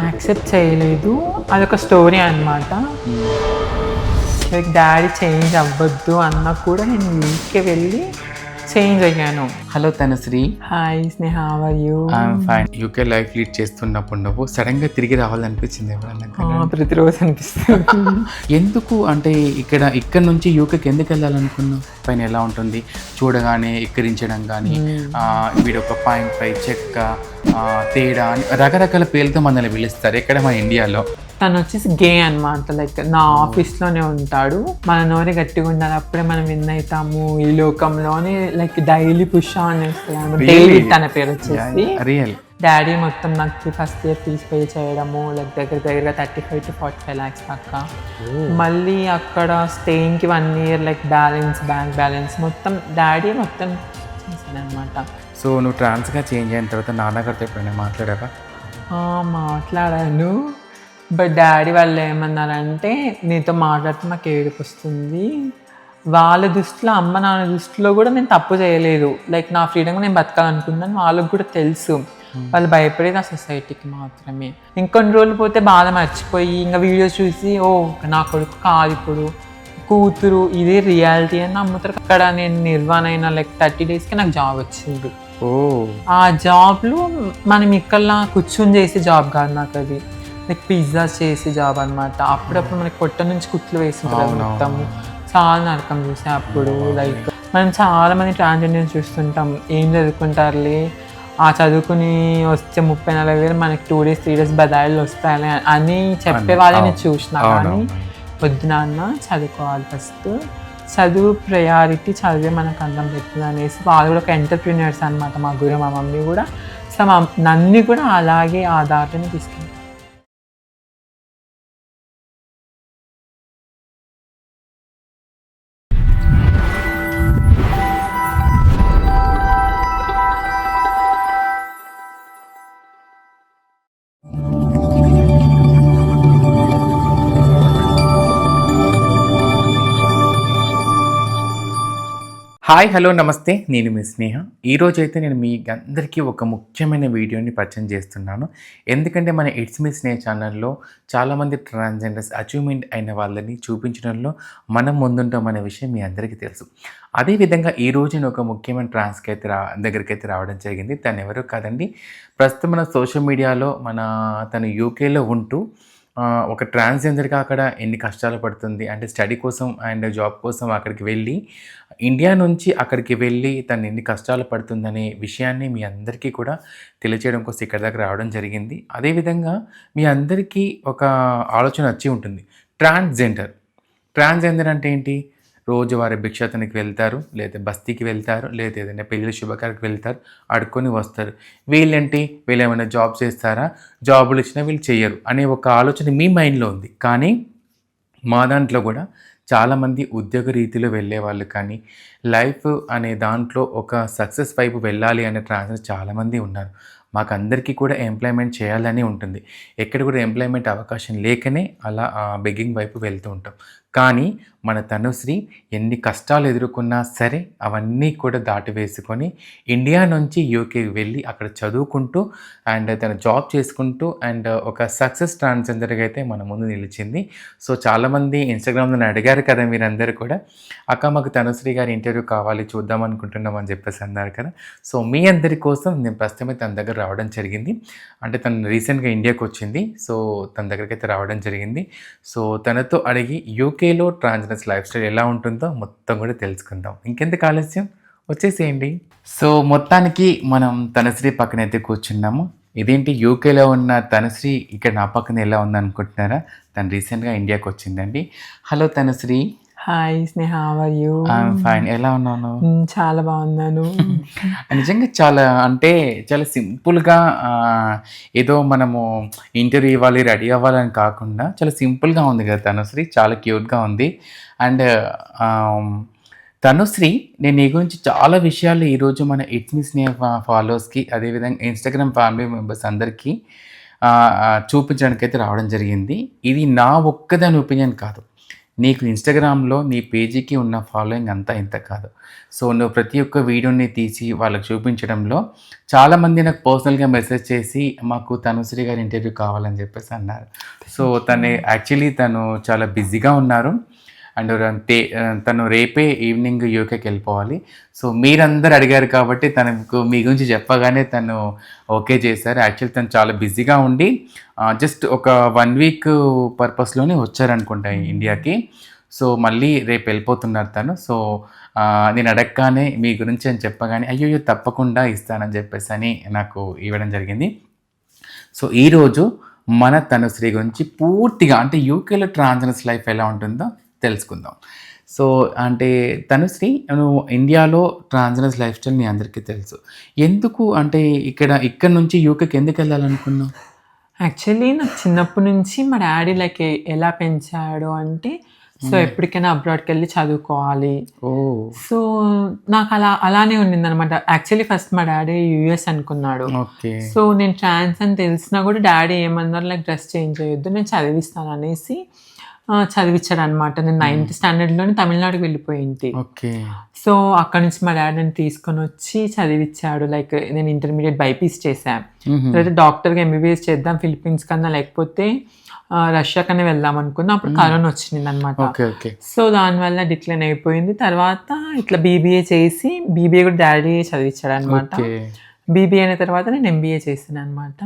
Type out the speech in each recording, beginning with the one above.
Accept చేయలేదు. అదొక story అనమాట. లైక్ డాడీ చేంజ్ అవ్వద్దు అన్నా కూడా నేను యూకే వెళ్ళి చేంజ్ అయ్యాను. Hello Tanushree. Hi Sneha, how are you? I'm fine. UK life lead చేస్తున్నప్పుడు నువ్వు సడన్గా తిరిగి రావాలనిపించింది ఎవరన్నా? ప్రతిరోజు అనిపిస్తుంది. ఎందుకు అంటే ఇక్కడ నుంచి యూకేకి ఎందుకు వెళ్ళాలనుకున్నావు? పైన ఎలా ఉంటుంది చూడగానే ఎక్కిరించడం కానీ వీడొక పాయింట్ చెక్క తేడా అని రకరకాల పేర్లతో మనల్ని పిలుస్తారు ఎక్కడ మన ఇండియాలో. తను వచ్చేసి గే అనమాట. లైక్ నా ఆఫీస్లోనే ఉంటాడు. మన నోరే గట్టిగా ఉండాలి, అప్పుడే మనం విన్ అవుతాము ఈ లోకంలోనే. లైక్ డైలీ పుష్ ఆన్ చేస్తాను. డైలీ తన పేరు వచ్చేసి రియల్. డాడీ మొత్తం నాకు ఫస్ట్ ఇయర్ ఫీజ్ పే చేయడము, లైక్ దగ్గరగా 35 to 45 lakhs దాకా. మళ్ళీ అక్కడ స్టేయింగ్కి 1 year లైక్ బ్యాంక్ బ్యాలెన్స్ మొత్తం డాడీ మొత్తం చేశాను అనమాట. సో నువ్వు ట్రాన్స్గా చేంజ్ అయిన తర్వాత నాన్నగారితో ఎప్పుడైనా మాట్లాడావా? మాట్లాడాను. బట్ డాడీ వాళ్ళు ఏమన్నారంటే, నీతో మాట్లాడితే నాకు ఏడుపు వస్తుంది. వాళ్ళ దృష్టిలో, అమ్మ నాన్న దృష్టిలో కూడా నేను తప్పు చేయలేదు. లైక్ నా ఫ్రీడమ్గా నేను బతకాలనుకుంటున్నాను, వాళ్ళకి కూడా తెలుసు. వాళ్ళు భయపడేది ఆ సొసైటీకి మాత్రమే. ఇంకొన్ని రోజులు పోతే బాధ మర్చిపోయి ఇంకా వీడియోస్ చూసి ఓ నా కొడుకు కాదు ఇప్పుడు కూతురు, ఇదే రియాలిటీ అని నమ్ముతారు. అక్కడ నేను నిర్వాణ అయిన లైక్ 30 daysకి నాకు జాబ్ వచ్చింది. ఆ జాబ్లో మనం ఇక్కడ కూర్చొని చేసే జాబ్ కాదు నాకు, అది లైక్ పిజ్జాస్ చేసే జాబ్ అనమాట. అప్పుడప్పుడు మనకి పొట్ట నుంచి కుట్లు వేస్తుంటారు మొత్తము. చాలా నరకం చూసా అప్పుడు. లైక్ మనం చాలా మంది ట్రాన్స్జెండర్స్ చూస్తుంటాం, ఏం చదువుకుంటారులే ఆ చదువుకుని వస్తే 30-40 వేలు మనకి 2 days 3 days బదాయిలు వస్తాయి అని చెప్పే వాళ్ళని చూసినా. కానీ వద్దు నాన్న, చదువుకోవాలి ఫస్ట్, చదువు ప్రయారిటీ, చదివే మనకు అందం పెడుతుంది అనేసి వాళ్ళు కూడా ఒక ఎంటర్ప్రీనియర్స్ అనమాట. మా గురు మా మమ్మీ కూడా. సో నన్ను కూడా అలాగే ఆ దారిని తీసుకెళ్ళి. హాయ్, హలో, నమస్తే. నేను మీ స్నేహ. ఈరోజు అయితే నేను మీ అందరికీ ఒక ముఖ్యమైన వీడియోని పరిచయం చేస్తున్నాను. ఎందుకంటే మన ఇట్స్ మీ స్నేహ ఛానల్లో చాలామంది ట్రాన్స్జెండర్స్ అచీవ్మెంట్ అయిన వాళ్ళని చూపించడంలో మనం ముందుంటాం అనే విషయం మీ అందరికీ తెలుసు. అదేవిధంగా ఈరోజు నేను ఒక ముఖ్యమైన ట్రాన్స్కి అయితే దగ్గరికి అయితే రావడం జరిగింది. తను ఎవరో కాదండి, ప్రస్తుతం మన సోషల్ మీడియాలో తను యూకేలో ఉంటూ ఒక ట్రాన్స్జెండర్గా అక్కడ ఎన్ని కష్టాలు పడుతుంది అంటే స్టడీ కోసం అండ్ జాబ్ కోసం అక్కడికి వెళ్ళి, ఇండియా నుంచి అక్కడికి వెళ్ళి తను ఎన్ని కష్టాలు పడుతుందనే విషయాన్ని మీ అందరికీ కూడా తెలియచేయడం కోసం ఇక్కడ దాకా రావడం జరిగింది. అదేవిధంగా మీ అందరికీ ఒక ఆలోచన వచ్చి ఉంటుంది, ట్రాన్స్జెండర్ అంటే ఏంటి? రోజువారీ భిక్షాటనకి వెళ్తారు, లేదా బస్తీకి వెళ్తారు, లేదా ఏదైనా పెళ్ళి శుభకార్యకి వెళ్తారు, అడుక్కొని వస్తారు. వీళ్ళు ఏమైనా జాబ్ చేస్తారా, జాబులు ఇచ్చినా వీళ్ళు చేయరు అనే ఒక ఆలోచన మీ మైండ్లో ఉంది. కానీ మా దాంట్లో కూడా చాలామంది ఉద్యోగ రీతిలో వెళ్ళే వాళ్ళు కానీ లైఫ్ అనే దాంట్లో ఒక సక్సెస్ వైపు వెళ్ళాలి అనే ట్రాన్స్జెండర్ చాలామంది ఉన్నారు. మాకు అందరికీ కూడా ఎంప్లాయ్మెంట్ చేయాలని ఉంటుంది. ఎక్కడ కూడా ఎంప్లాయ్మెంట్ అవకాశం లేకనే అలా బెగ్గింగ్ వైపు వెళ్తూ ఉంటాం. కానీ మన తనుశ్రీ ఎన్ని కష్టాలు ఎదుర్కొన్నా సరే అవన్నీ కూడా దాటివేసుకొని ఇండియా నుంచి యూకేకి వెళ్ళి అక్కడ చదువుకుంటూ అండ్ తన జాబ్ చేసుకుంటూ అండ్ ఒక సక్సెస్ ట్రాన్స్జెండర్గా అయితే మన ముందు నిలిచింది. సో చాలామంది ఇన్స్టాగ్రామ్లో అడిగారు కదా మీరందరూ కూడా, అక్క మాకు తనుశ్రీ గారి ఇంటర్వ్యూ కావాలి, చూద్దాం అనుకుంటున్నాం అని చెప్పేసి అన్నారు కదా. సో మీ అందరి కోసం నేను ప్రస్తుతమే తన దగ్గర రావడం జరిగింది. అంటే తను రీసెంట్గా ఇండియాకి వచ్చింది. సో తన దగ్గరికి అయితే రావడం జరిగింది. సో తనతో అడిగి యూకేలో ట్రాన్స్జెండర్స్ లైఫ్ స్టైల్ ఎలా ఉంటుందో మొత్తం కూడా తెలుసుకుందాం. ఇంకెందుకు ఆలస్యం, వచ్చేసేయండి. సో మొత్తానికి మనం తనుశ్రీ పక్కన అయితే కూర్చున్నాము. ఇదేంటి యూకేలో ఉన్న తనుశ్రీ ఇక్కడ నా పక్కన ఎలా ఉంది అనుకుంటున్నారా? తను రీసెంట్గా ఇండియాకి వచ్చిందండి. Hello Tanushree. Hi Sneha, how are you? I'm fine. ఎలా ఉన్నాను? చాలా బాగున్నాను. నిజంగా చాలా సింపుల్గా ఏదో మనము ఇంటర్వ్యూ ఇవ్వాలి, రెడీ అవ్వాలని కాకుండా చాలా సింపుల్గా ఉంది కదా తనుశ్రీ, చాలా క్యూట్గా ఉంది. అండ్ తనుశ్రీ, నేను నీ గురించి చాలా విషయాలు ఈరోజు మన ఇట్స్ మీ స్నేహ ఫాలోవర్స్కి, అదేవిధంగా ఇన్స్టాగ్రామ్ ఫ్యామిలీ మెంబర్స్ అందరికీ చూపించడానికైతే రావడం జరిగింది. ఇది నా ఒక్కదాని ఒపీనియన్ కాదు, నీకు ఇన్స్టాగ్రామ్లో నీ పేజీకి ఉన్న ఫాలోయింగ్ అంతా ఇంత కాదు. సో నువ్వు ప్రతి ఒక్క వీడియోని తీసి వాళ్ళకి చూపించడంలో చాలామంది నాకు పర్సనల్గా మెసేజ్ చేసి మాకు తనుశ్రీ గారి ఇంటర్వ్యూ కావాలని చెప్పేసి అన్నారు. సో తను చాలా బిజీగా ఉన్నారు అండ్ తను రేపే ఈవినింగ్ యూకేకి వెళ్ళిపోవాలి. సో మీరందరూ అడిగారు కాబట్టి తనకు మీ గురించి చెప్పగానే తను ఓకే చేశారు. యాక్చువల్లీ తను చాలా బిజీగా ఉండి జస్ట్ ఒక 1 వీక్ పర్పస్లోనే వచ్చారనుకుంటా ఇండియాకి. సో మళ్ళీ రేపు వెళ్ళిపోతున్నారు తను. సో నేను అడగగానే మీ గురించి అని చెప్పగానే అయ్యో తప్పకుండా ఇస్తానని చెప్పేసి అని నాకు ఇవ్వడం జరిగింది. సో ఈరోజు మన తనుశ్రీ గురించి పూర్తిగా అంటే యూకేలో ట్రాన్స్జెండర్స్ లైఫ్ ఎలా ఉంటుందో తెలుసుకుందాం. సో అంటే తనుశ్రీ, నువ్వు ఇండియాలో ట్రాన్స్జెండర్స్ లైఫ్ స్టైల్ నీ అందరికీ తెలుసు. ఎందుకు అంటే ఇక్కడ నుంచి యూకేకి ఎందుకు వెళ్ళాలనుకున్నావు? యాక్చువల్లీ నాకు చిన్నప్పటి నుంచి మా డాడీ లైక్ ఎలా పెంచాడు అంటే, సో ఎప్పటికైనా అబ్రాడ్కి వెళ్ళి చదువుకోవాలి. సో నాకు అలానే ఉండింది అనమాట. యాక్చువల్లీ ఫస్ట్ మా డాడీ యూఎస్ అనుకున్నాడు. సో నేను ట్రాన్స్ అని తెలిసినా కూడా డాడీ ఏమన్నారు, లైక్ డ్రెస్ చేంజ్ చేయొద్దు, నేను చదివిస్తాను అనేసి చదివించాడు అనమాట. నేను 9th స్టాండర్డ్లోనే తమిళనాడుకి వెళ్ళిపోయింది. సో అక్కడ నుంచి మా డాడీ నన్ను తీసుకొని వచ్చి చదివించాడు. లైక్ నేను ఇంటర్మీడియట్ బైపీస్ చేశాను. తర్వాత డాక్టర్గా ఎంబీబీఎస్ చేద్దాం ఫిలిప్పీన్స్ కన్నా, లేకపోతే రష్యా కన్నా వెళ్దాం అనుకున్నా. అప్పుడు కరోనా వచ్చింది అనమాట. సో దానివల్ల డిక్లైన్ అయిపోయింది. తర్వాత ఇట్లా బీబీఏ చేసి, బీబీఏ కూడా డాడీ చదివించాడు అనమాట. బీబీఏ అయిన తర్వాత నేను ఎంబీఏ చేశాను అనమాట.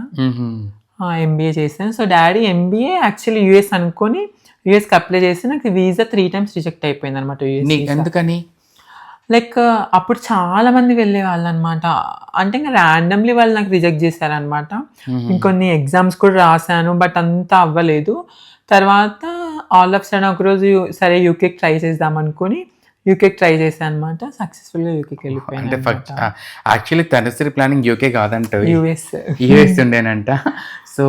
ఎంబీఏ చేశాను. So daddy MBA actually US అనుకొని యూఎస్కి అప్లై చేసి నాకు వీసా 3 times రిజెక్ట్ అయిపోయింది అనమాట. ఎందుకని? లైక్ అప్పుడు చాలా మంది వెళ్ళే వాళ్ళు అనమాట. అంటే ఇంకా ర్యాండమ్లీ వాళ్ళు నాకు రిజెక్ట్ చేశారనమాట. ఇంకొన్ని ఎగ్జామ్స్ కూడా రాశాను, బట్ అంతా అవ్వలేదు. తర్వాత ఆల్ ఆఫ్ సడన్ ఒకరోజు సరే యూకేకి ట్రై చేద్దాం అనుకుని యూకేకి ట్రై చేశాను అనమాట. సక్సెస్ఫుల్గా యూకేకి వెళ్ళిపోయాను. యాక్చువల్లీ తనుశ్రీ ప్లానింగ్ యూకే కాదంట, యూఎస్ ఉండేనంట. సో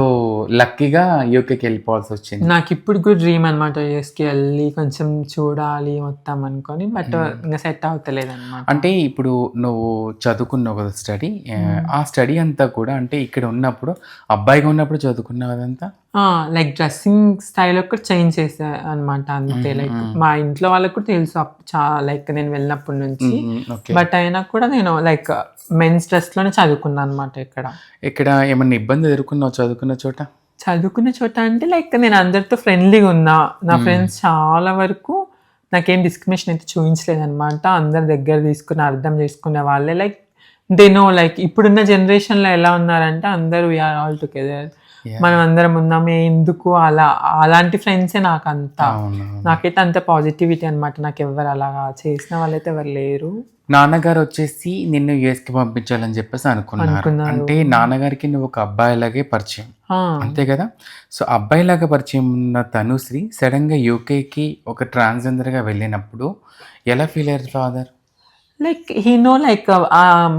లక్కీగా యూకేకి వెళ్ళిపోవాల్సి వచ్చింది. నాకు ఇప్పుడు కూడా డ్రీమ్ అనమాట యూఎస్కి వెళ్ళి కొంచెం చూడాలి మొత్తం అనుకొని, బట్ ఇంకా సెట్ అవుతలేదు అనమాట. అంటే ఇప్పుడు నువ్వు చదువుకున్నావు కదా స్టడీ, ఆ స్టడీ అంతా కూడా అంటే ఇక్కడ ఉన్నప్పుడు అబ్బాయిగా ఉన్నప్పుడు చదువుకున్నావు అదంతా? లైక్ డ్రెస్సింగ్ స్టైల్ కూడా చేంజ్ చేసా అనమాట అంతే. లైక్ మా ఇంట్లో వాళ్ళకి కూడా తెలుసు లైక్ నేను వెళ్ళినప్పటి నుంచి, బట్ అయినా కూడా నేను లైక్ మెన్స్ డ్రెస్లోనే చదువుకున్నాను అనమాట. ఇక్కడ ఏమన్నా ఇబ్బంది ఎదుర్కొన్నావు చదువుకున్న చోట అంటే లైక్ నేను అందరితో ఫ్రెండ్లీగా ఉన్నా. నా ఫ్రెండ్స్ చాలా వరకు నాకేం డిస్క్రిమినేషన్ అయితే చూపించలేదు అనమాట. అందరి దగ్గర తీసుకుని అర్థం చేసుకునే వాళ్ళే. లైక్ దే నో లైక్ ఇప్పుడున్న జనరేషన్లో ఎలా ఉన్నారంటే అందరూ వీఆర్ ఆల్ టుగెదర్, మనం అందరం ఉన్నామే, ఎందుకు అలాంటి ఫ్రెండ్సే నాకంతా. నాకైతే అంత పాజిటివిటీ అనమాట. నాకు ఎవరు అలాగా చేసిన వాళ్ళైతే ఎవరు లేరు. నాన్నగారు వచ్చేసి నిన్ను యూఎస్కి పంపించాలని చెప్పేసి అనుకున్నారు. అంటే నాన్నగారికి నువ్వు ఒక అబ్బాయిలాగే పరిచయం, అంతే కదా? సో అబ్బాయిలాగా పరిచయం ఉన్న తనుశ్రీ సడన్గా యూకేకి ఒక ట్రాన్స్జెండర్గా వెళ్ళినప్పుడు ఎలా ఫీల్ అయ్యారు father? Like he no like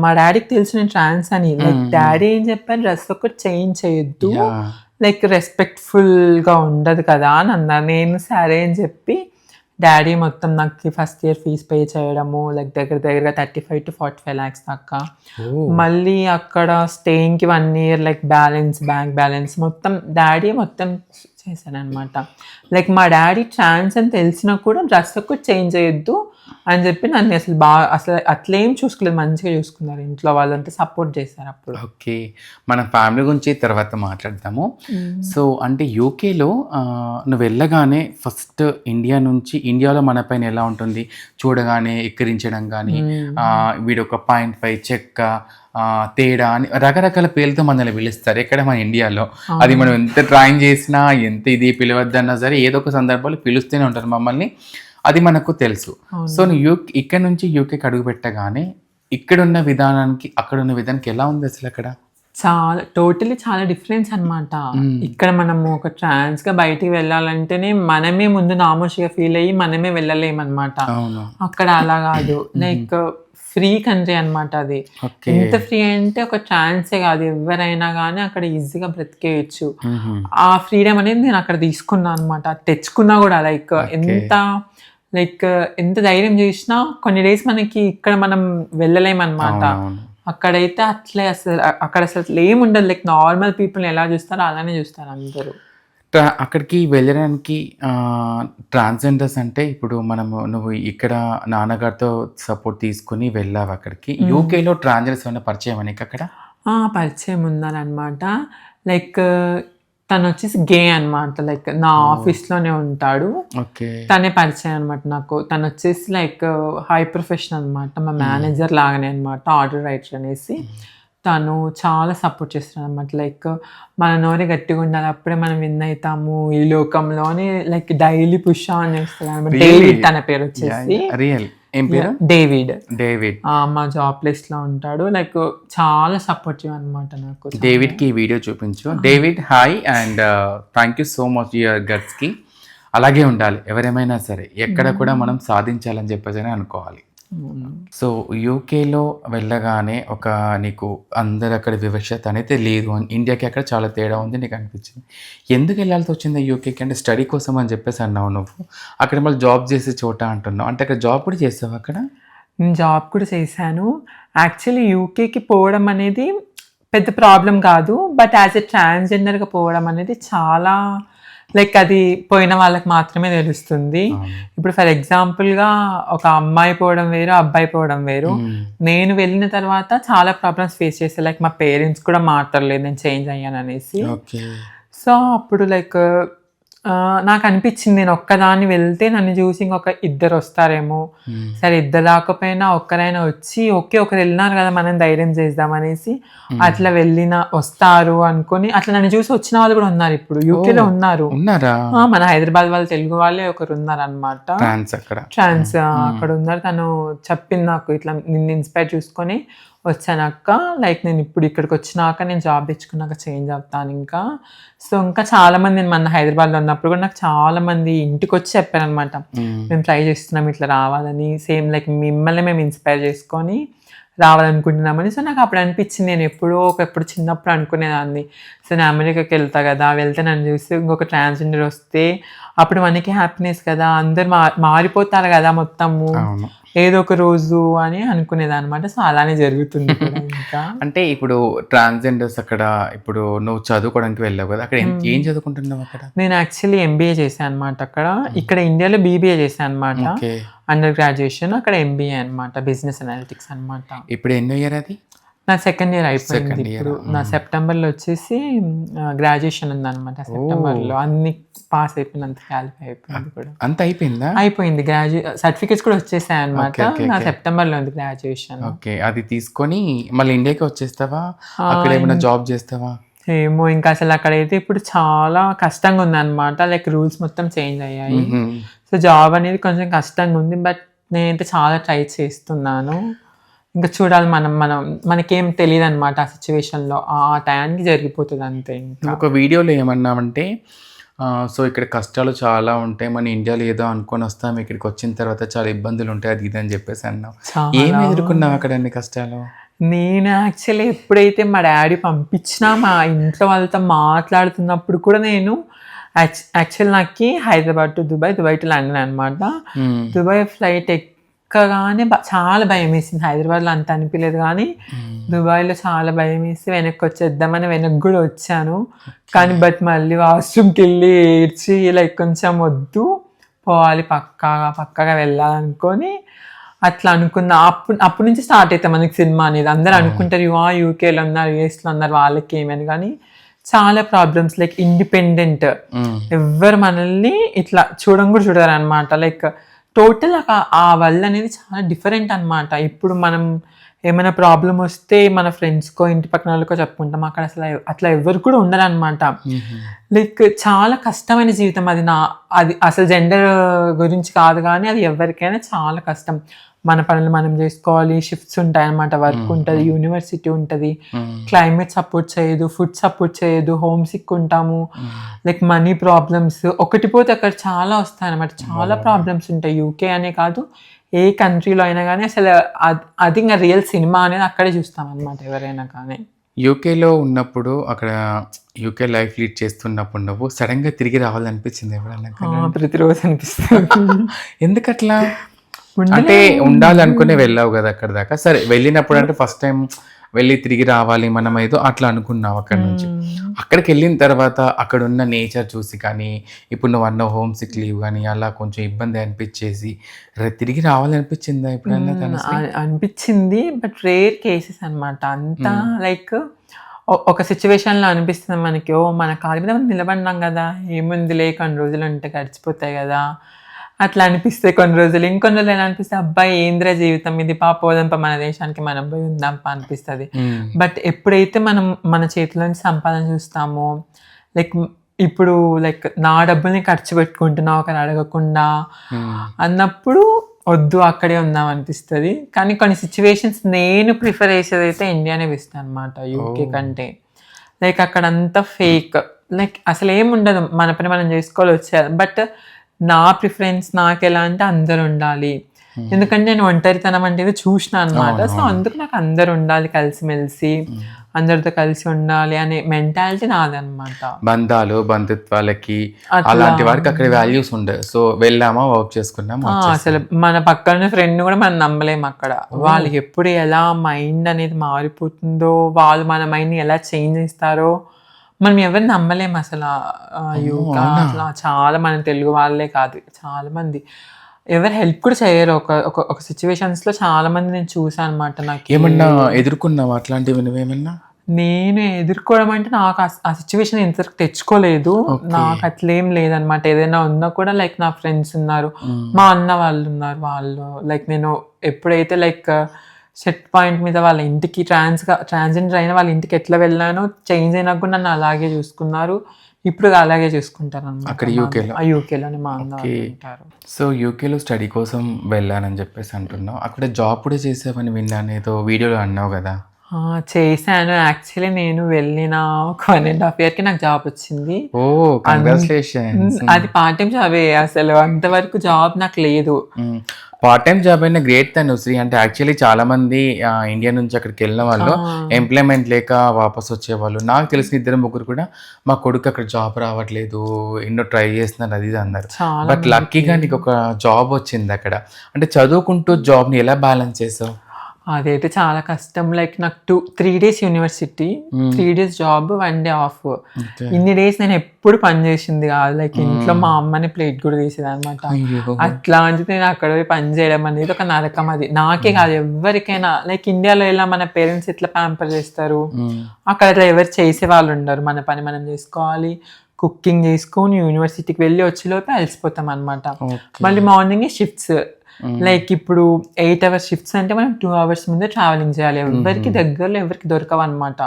మా డాడీకి తెలుసు నేను ట్రాన్స్ అని. లైక్ డాడీ ఏం చెప్పారు, డ్రెస్ ఒకటి చేంజ్ చేయొద్దు, లైక్ రెస్పెక్ట్ఫుల్గా ఉండదు కదా అని అన్నారు. నేను సరే అని చెప్పి డాడీ మొత్తం నాకు ఫస్ట్ ఇయర్ ఫీజ్ పే చేయడము, లైక్ దగ్గరగా 35 to 45 lakhs దాకా. మళ్ళీ అక్కడ స్టేయింగ్కి 1 year లైక్ బ్యాంక్ బ్యాలెన్స్ మొత్తం డాడీ మొత్తం చేశాను అనమాట. లైక్ మా డాడీ ట్రాన్స్ అని తెలిసినా కూడా డ్రెస్ ఒకటి చేంజ్ చేయొద్దు అని చెప్పి నన్ను అసలు అట్లేం చూసుకోలేదు, మంచిగా చూసుకున్నారు. ఇంట్లో వాళ్ళంతా సపోర్ట్ చేశారు అప్పుడు. ఓకే, మన ఫ్యామిలీ గురించి తర్వాత మాట్లాడతాము. సో అంటే యూకేలో నువ్వు వెళ్ళగానే ఫస్ట్ ఇండియాలో మన పైన ఎలా ఉంటుంది చూడగానే ఎక్కిరించడం కానీ, వీడు ఒక 0.5 చెక్క తేడా అని రకరకాల పేర్లతో మనల్ని పిలుస్తారు ఎక్కడ మన ఇండియాలో. అది మనం ఎంత ట్రైన్ చేసినా, ఎంత ఇది పిలవద్దన్నా సరే ఏదో ఒక సందర్భాలు పిలుస్తూనే ఉంటారు మమ్మల్ని, అది మనకు తెలుసు. సో నువ్వు ఇక్కడ నుంచి యూకేకి అడుగు పెట్టగానే ఇక్కడున్న విధానానికి అక్కడున్న విధానానికి ఎలా ఉంది అసలు? అక్కడ చాలా డిఫరెన్స్ అనమాట. ఇక్కడ మనము ఒక ట్రాన్స్ గా బయటికి వెళ్ళాలంటేనే మనమే ముందు నామోషిగా ఫీల్ అయ్యి మనమే వెళ్ళలేమన్నమాట. అక్కడ అలా కాదు, లైక్ ఫ్రీ కంట్రీ అనమాట. అది ఎంత ఫ్రీ అంటే ఒక ట్రాన్సే కాదు, ఎవరైనా కానీ అక్కడ ఈజీగా బ్రతికేయచ్చు. ఆ ఫ్రీడమ్ అనేది నేను అక్కడ తీసుకున్నా అనమాట. తెచ్చుకున్నా కూడా ఎంత ధైర్యం చేసినా కొన్ని డేస్ మనకి ఇక్కడ మనం వెళ్ళలేమన్నమాట. అక్కడైతే అట్లే అసలు ఏముండదు. లైక్ నార్మల్ పీపుల్ని ఎలా చూస్తారో అలానే చూస్తారు అందరూ. అక్కడికి వెళ్ళడానికి ట్రాన్స్జెండర్స్ అంటే ఇప్పుడు నువ్వు ఇక్కడ నాన్నగారితో సపోర్ట్ తీసుకుని వెళ్ళావు అక్కడికి. యూకేలో ట్రాన్స్జెండర్స్ ఏమైనా పరిచయం నీకు అక్కడ? పరిచయం ఉన్నారనమాట. లైక్ తను వచ్చేసి గే అనమాట. లైక్ నా ఆఫీస్లోనే ఉంటాడు. ఓకే. తనే పరిచయం అనమాట నాకు. తను వచ్చేసి లైక్ హై ప్రొఫెషనల్ అనమాట. మా మేనేజర్ లాగానే అనమాట, ఆర్డర్ రైటర్ అనేసి. తను చాలా సపోర్ట్ చేస్తాడు అనమాట. లైక్ మన నోరే గట్టిగా ఉండాలి, అప్పుడే మనం విన్ అవుతాము ఈ లోకంలో అని లైక్ డైలీ పుష్ ఆన్ చేస్తాడు అనమాట. డేవిడ్ తన పేరు వచ్చేసి. రియల్ ఏం పేరు? డేవిడ్. మా జాబ్ ప్లేస్ లో ఉంటాడు. లైక్ చాలా సపోర్టివ్ అనమాట నాకు. డేవిడ్ కి ఈ వీడియో చూపించు. David hi and thank you so much your guts కి. అలాగే ఉండాలి ఎవరేమైనా సరే, ఎక్కడ కూడా మనం సాధించాలని చెప్పేసి అనుకోవాలి. సో యూకేలో వెళ్ళగానే నీకు అందరు అక్కడ వివక్షత అనేది లేదు, ఇండియాకి అక్కడ చాలా తేడా ఉంది నీకు అనిపించింది. ఎందుకు వెళ్ళాల్సి వచ్చింది యూకేకి? అంటే స్టడీ కోసం అని చెప్పేసి అన్నావు నువ్వు. అక్కడ మళ్ళీ జాబ్ చేసే చోట అంటున్నావు, అంటే అక్కడ జాబ్ కూడా చేసావు అక్కడ? నేను జాబ్ కూడా చేశాను. యాక్చువల్లీ యూకేకి పోవడం అనేది పెద్ద ప్రాబ్లం కాదు, బట్ యాజ్ ఎ ట్రాన్స్జెండర్గా పోవడం అనేది చాలా లైక్ అది పోయిన వాళ్ళకి మాత్రమే తెలుస్తుంది. ఇప్పుడు ఫర్ ఎగ్జాంపుల్గా ఒక అమ్మాయి పోవడం వేరు, అబ్బాయి పోవడం వేరు. నేను వెళ్ళిన తర్వాత చాలా ప్రాబ్లమ్స్ ఫేస్ చేస్తే, లైక్ మా పేరెంట్స్ కూడా మాట్లాడలేదు నేను చేంజ్ అయ్యాను అనేసి. సో అప్పుడు లైక్ నాకు అనిపించింది నేను ఒక్కదాన్ని వెళ్తే నన్ను చూసి ఇంకొక ఇద్దరు వస్తారేమో, సరే ఇద్దరు రాకపోయినా ఒక్కరైనా వచ్చి ఓకే ఒకరు వెళ్ళినారు కదా మనం ధైర్యం చేద్దాం అనేసి అట్లా వస్తారు అనుకొని అట్లా నన్ను చూసి వచ్చిన వాళ్ళు కూడా ఉన్నారు. ఇప్పుడు యూకేలో ఉన్నారు. మన హైదరాబాద్ వాళ్ళు తెలుగు వాళ్ళే ఒకరు ఉన్నారు అనమాట. ట్రాన్స్ అక్కడ ఉన్నారు. తను చెప్పింది నాకు ఇట్లా నిన్ను ఇన్స్పైర్ చూసుకొని వచ్చానక్క, లైక్ నేను ఇప్పుడు ఇక్కడికి వచ్చినాక నేను జాబ్ తెచ్చుకున్నాక చేంజ్ అవుతాను ఇంకా. సో ఇంకా చాలా మంది నేను మన హైదరాబాద్లో ఉన్నప్పుడు కూడా నాకు చాలా మంది ఇంటికి వచ్చి చెప్పారు అనమాట, మేము ట్రై చేస్తున్నాం ఇట్లా రావాలని, సేమ్ లైక్ మిమ్మల్ని మేము ఇన్స్పైర్ చేసుకొని రావాలనుకుంటున్నామని. సో నాకు అప్పుడు అనిపించింది, నేను ఎప్పుడు చిన్నప్పుడు అనుకునేదాన్ని, సో నేను అమెరికాకి వెళ్తా కదా, వెళ్తే నన్ను చూసి ఇంకొక ట్రాన్స్జెండర్ వస్తే అప్పుడు మనకి హ్యాపీనెస్ కదా, అందరు మారిపోతారు కదా మొత్తము ఏదో ఒక రోజు అని అనుకునేది అనమాట. సో అలానే జరుగుతుంది ఇంకా. అంటే ఇప్పుడు ట్రాన్స్జెండర్స్ అక్కడ ఇప్పుడు నువ్వు చదువుకోవడానికి వెళ్ళావు కదా, అక్కడ ఏం చదువుకుంటున్నావు అక్కడ? నేను యాక్చువల్లీ ఎంబీఏ చేశాను అనమాట అక్కడ. ఇక్కడ ఇండియాలో బీబీఏ చేశాను అనమాట అండర్ గ్రాడ్యుయేషన్, అక్కడ ఎంబీఏ అనమాట, బిజినెస్ అనాలిటిక్స్ అనమాట. ఇప్పుడు ఎన్నో ఇయర్ అది? నా సెకండ్ ఇయర్ అయిపోయింది. ఇప్పుడు నా సెప్టెంబర్లో వచ్చేసి గ్రాడ్యుయేషన్ ఉందన్నమాట. సెప్టెంబర్లో అన్ని పాస్ అయిపోయినంత క్వాలిఫై అయిపోయింది కూడా. అంత అయిపోయిందా? అయిపోయింది. సర్టిఫికేట్స్ కూడా వచ్చేసాయి అనమాట. నా సెప్టెంబర్లో ఉంది గ్రాడ్యుయేషన్. ఓకే, అది తీసుకొని మళ్ళీ ఇండియాకి వచ్చేస్తావా? అక్కడ ఏమైనా జాబ్ చేస్తావా? ఏమో ఇంకా అసలు అక్కడైతే ఇప్పుడు చాలా కష్టంగా ఉంది అనమాట. లైక్ రూల్స్ మొత్తం చేంజ్ అయ్యాయి. సో జాబ్ అనేది కొంచెం కష్టంగా ఉంది, బట్ నేనైతే చాలా ట్రై చేస్తున్నాను. ఇంకా చూడాలి, మనకేం తెలియదు అనమాట ఆ సిచ్యువేషన్లో, ఆ టైంకి జరిగిపోతుంది అంతే. ఇంకా ఒక వీడియోలో ఏమన్నామంటే, సో ఇక్కడ కష్టాలు చాలా ఉంటాయి, మన ఇండియాలో ఏదో అనుకొని వస్తాం, ఇక్కడికి వచ్చిన తర్వాత చాలా ఇబ్బందులు ఉంటాయి అది ఇది అని చెప్పేసి అన్నావు. ఏం ఎదుర్కొన్నావు అక్కడ అన్ని కష్టాలు? నేను యాక్చువల్లీ ఎప్పుడైతే మా డాడీ పంపించినా మా ఇంట్లో వాళ్ళతో మాట్లాడుతున్నప్పుడు కూడా నేను యాక్చువల్ నాకు Hyderabad to Dubai to London అనమాట. దుబాయ్ ఫ్లైట్ ఎక్కగానే చాలా భయం వేసింది. హైదరాబాద్లో అంత అనిపించలేదు కానీ దుబాయ్లో చాలా భయం వేసి వెనక్కి వచ్చేద్దామని వెనక్కి కూడా వచ్చాను. కానీ బట్ మళ్ళీ వాష్రూమ్కి వెళ్ళి ఏడ్చి లైక్ కొంచెం వద్దు పోవాలి పక్కాగా వెళ్ళాలనుకొని అట్లా అనుకున్నా. అప్పటి నుంచి స్టార్ట్ అవుతాం మనకి సినిమా అనేది. అందరూ అనుకుంటారు యూకేలో ఉన్నారు, యూఎస్లో ఉన్నారు, వాళ్ళకి ఏమని. కానీ చాలా ప్రాబ్లమ్స్, లైక్ ఇండిపెండెంట్, ఎవరు మనల్ని ఇట్లా కూడా చూడరు అనమాట. లైక్ టోటల్ ఆ వరల్డ్ అనేది చాలా డిఫరెంట్ అనమాట. ఇప్పుడు మనం ఏమైనా ప్రాబ్లం వస్తే మన ఫ్రెండ్స్కో ఇంటి పక్కన వాళ్ళకో చెప్పుకుంటాం, అక్కడ అసలు అట్లా ఎవరు కూడా ఉండరు అనమాట. లైక్ చాలా కష్టమైన జీవితం అది. అది అసలు జెండర్ గురించి కాదు కానీ అది ఎవరికైనా చాలా కష్టం. మన పనులు మనం చేసుకోవాలి, షిఫ్ట్స్ ఉంటాయి అనమాట, వర్క్ ఉంటుంది, యూనివర్సిటీ ఉంటుంది, క్లైమేట్ సపోర్ట్ చేయదు, ఫుడ్ సపోర్ట్ చేయదు, హోమ్ సిక్ ఉంటాము, లైక్ మనీ ప్రాబ్లమ్స్, ఒకటి పోతే అక్కడ చాలా వస్తాయి అనమాట. చాలా ప్రాబ్లమ్స్ ఉంటాయి. యూకే అనే కాదు, ఏ కంట్రీలో అయినా కానీ అసలు అది ఇంకా రియల్ సినిమా అనేది అక్కడే చూస్తాం అనమాట ఎవరైనా కానీ. యూకేలో ఉన్నప్పుడు అక్కడ యూకే లైఫ్ లీడ్ చేస్తున్నప్పుడు నువ్వు సడన్గా తిరిగి రావాలనిపించింది ఎవరన్నా? ప్రతిరోజు అనిపిస్తుంది. ఎందుకట్లా? అంటే ఉండాలనుకునే వెళ్ళావు కదా అక్కడ దాకా. సరే వెళ్ళినప్పుడు అంటే ఫస్ట్ టైం వెళ్ళి తిరిగి రావాలి మనం ఏదో అట్లా అనుకున్నావు అక్కడ నుంచి. అక్కడికి వెళ్ళిన తర్వాత అక్కడ ఉన్న నేచర్ చూసి కానీ, ఇప్పుడు నువ్వు అన్న హోమ్ సిక్ లీవ్ కానీ అలా కొంచెం ఇబ్బంది అనిపించేసి తిరిగి రావాలనిపించిందా ఎప్పుడన్నా తనశ్రీ? అనిపించింది, బట్ రేర్ కేసెస్ అన్నమాట. అంతా లైక్ ఒక సిచ్యువేషన్లో అనిపిస్తుంది మనకి, ఓ మన కాళ్ళ మీద మనం నిలబడినాం కదా, ఏముందిలే కొన్ని రోజులు ఉంటే గడిచిపోతాయి కదా అట్లా అనిపిస్తే కొన్ని రోజులు. ఇంకొన్ని రోజులు ఎలా అనిపిస్తే అబ్బాయి ఏంద్రా జీవితం ఇది, పోదంప మన దేశానికి మనం పోయి ఉందాంప అనిపిస్తుంది. బట్ ఎప్పుడైతే మనం మన చేతిలోంచి సంపాదన చూస్తామో, లైక్ ఇప్పుడు లైక్ నా డబ్బుల్ని ఖర్చు పెట్టుకుంటున్నా ఒకరు అడగకుండా అన్నప్పుడు వద్దు అక్కడే ఉందాం అనిపిస్తుంది. కానీ కొన్ని సిచ్యువేషన్స్ నేను ప్రిఫర్ చేసేది అయితే ఇండియానే బెస్ట్ అనమాట యూకే కంటే. లైక్ అక్కడ అంతా ఫేక్, లైక్ అసలు ఏముండదు, మన పని మనం చేసుకోవాలి వచ్చేది. బట్ నా ప్రిఫరెన్స్ నాకు ఎలా అంటే అందరు ఉండాలి, ఎందుకంటే నేను ఒంటరితనం అంటే చూసిన అనమాట. సో అందుకు నాకు అందరు ఉండాలి, కలిసిమెలిసి అందరితో కలిసి ఉండాలి అనే మెంటాలిటీ నాదనమాట. బంధాలు బంధుత్వాలకి అలాంటి వారికి అక్కడ వాల్యూస్ ఉండవు. సో వెళ్ళామా వర్క్ చేసుకున్నామా. అసలు మన పక్కన ఫ్రెండ్ కూడా మనం నమ్మలేము అక్కడ. వాళ్ళకి ఎప్పుడు ఎలా మైండ్ అనేది మారిపోతుందో, వాళ్ళు మన మైండ్ని ఎలా చేంజ్ చేస్తారో మనం ఎవరిని నమ్మలేము అసలు. యోగా అట్లా చాలా మన తెలుగు వాళ్ళే కాదు, చాలా మంది ఎవరు హెల్ప్ కూడా చేయరు. ఒక సిచ్యువేషన్స్ లో చాలా మంది నేను చూసాను అనమాట. నాకు ఏమన్నా ఎదుర్కొన్నావా అట్లాంటివి నువ్వేమన్నా? నేను ఎదుర్కోవడం అంటే నాకు ఆ సిచ్యువేషన్ ఇంతవరకు తెచ్చుకోలేదు. నాకు అట్లేం లేదనమాట. ఏదైనా ఉన్నా కూడా లైక్ నా ఫ్రెండ్స్ ఉన్నారు, మా అన్న వాళ్ళు ఉన్నారు. వాళ్ళు లైక్ నేను ఎప్పుడైతే లైక్ సెట్ పాయింట్ మీద వాళ్ళ ఇంటికి ట్రాన్స్జెండర్ అయిన వాళ్ళ ఇంటికి ఎట్లా వెళ్ళానో, చేంజ్ అయినా కూడా నన్ను అలాగే చూసుకున్నారు. ఇప్పుడు అలాగే చూసుకుంటారు అన్నమాట. అక్కడ యూకేలోనే మా అన్న ఉంటారు. సో యూకేలో స్టడీ కోసం వెళ్ళానని చెప్పేసి అంటున్నావు. అక్కడ జాబ్ కూడా చేసావని విన్నాను, ఏదో వీడియోలో అన్నావు కదా. చేశాను. యాక్చువల్లీ నేను వెళ్ళిన ఒక 1.5 yearకి నాకు జాబ్ వచ్చింది. ఓ కంగ్రాచులేషన్స్. అది పార్ట్ టైం జాబే, అసలు అంతవరకు జాబ్ నాకు లేదు. పార్ట్ టైం జాబ్ అయినా గ్రేట్ తనుశ్రీ. అంటే యాక్చువల్లీ చాలా మంది ఇండియా నుంచి అక్కడికి వెళ్ళిన వాళ్ళు ఎంప్లాయ్మెంట్ లేక వాపస్ వచ్చేవాళ్ళు. నాకు తెలిసిన 2-3 కూడా మా కొడుకు అక్కడ జాబ్ రావట్లేదు, ఎన్నో ట్రై చేస్తున్నారు అది ఇది అన్నారు. బట్ లక్కీగా నీకు ఒక జాబ్ వచ్చింది అక్కడ. అంటే చదువుకుంటూ జాబ్ని ఎలా బ్యాలెన్స్ చేసావు? అదైతే చాలా కష్టం. లైక్ నాకు 3 days university, 3 days job, 1 day of. ఇన్ని డేస్ నేను ఎప్పుడు పని చేసింది కాదు. లైక్ ఇంట్లో మా అమ్మని ప్లేట్ కూడా తీసేది అనమాట. అట్లాంటిది నేను అక్కడ పోయి పని చేయడం అనేది ఒక నరకం. అది నాకే కాదు ఎవరికైనా. లైక్ ఇండియాలో ఎలా మన పేరెంట్స్ ఎట్లా ప్యాంపర్ చేస్తారు, అక్కడ అట్లా ఎవరు చేసే వాళ్ళు ఉండరు. మన పని మనం చేసుకోవాలి, కుకింగ్ చేసుకొని యూనివర్సిటీకి వెళ్ళి వచ్చేలోపే అలసిపోతాం అనమాట. మళ్ళీ మార్నింగ్ షిఫ్ట్స్, లైక్ ఇప్పుడు 8 hours షిఫ్ట్స్ అంటే మనం 2 hours ముందే ట్రావెలింగ్ చేయాలి. ఎవరికి దగ్గరలో ఎవరికి దొరకవు అనమాట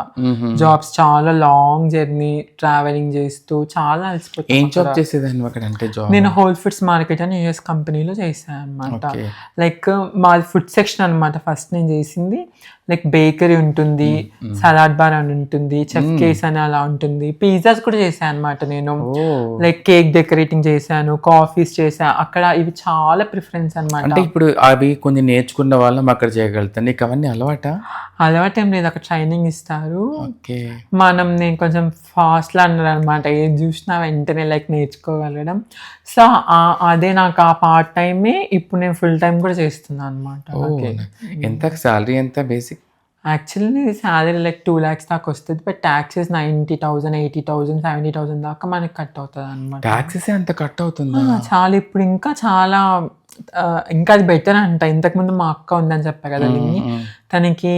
జాబ్స్. చాలా లాంగ్ జర్నీ ట్రావెలింగ్ చేస్తూ చాలా అలసిపోతాం. ఏం జాబ్ చేసేదాన్ని అక్కడ అంటే? జాబ్ నేను హోల్ ఫుడ్స్ మార్కెట్ అని US కంపెనీలో చేశాను అనమాట. లైక్ మాది ఫుడ్ సెక్షన్ అనమాట. ఫస్ట్ నేను చేసింది లైక్ బేకరీ ఉంటుంది, సలాడ్ బార్ అని ఉంటుంది, చెఫ్ కేస్ అని అలా ఉంటుంది. పిజ్జాస్ కూడా చేశాను అనమాట నేను. లైక్ కేక్ డెకరేటింగ్ చేశాను, కాఫీస్ చేశాను అక్కడ. ఇవి చాలా ప్రిఫరెన్స్ అనమాట. అంటే ఇప్పుడు అవి కొన్ని నేర్చుకున్న వాళ్ళం అక్కడ చేయగలుగుతాను. నీకు అవన్నీ అలవాటు ఏం లేదు, అక్కడ ట్రైనింగ్ ఇస్తారు. నేను కొంచెం ఫాస్ట్లో అన్నారు అనమాట, ఏది చూసినా వెంటనే లైక్ నేర్చుకోగలగడం. సో అదే నాకు ఆ పార్ట్ టైమే ఇప్పుడు నేను ఫుల్ టైం కూడా చేస్తున్నాను అనమాట. ఎంత సాలరీ, ఎంత basic? Actually salary like 2 lakhs దాకా వస్తుంది. బట్ ట్యాక్సెస్ 90,000, 80,000, 70,000 దాకా మనకి కట్ అవుతుంది అనమాట. ట్యాక్సెస్ అంత కట్ అవుతుంది చాలా. ఇప్పుడు ఇంకా చాలా ఇంకా అది బెటర్ అంట. ఇంతకుముందు మా అక్క ఉందని చెప్పా కదా, తనకి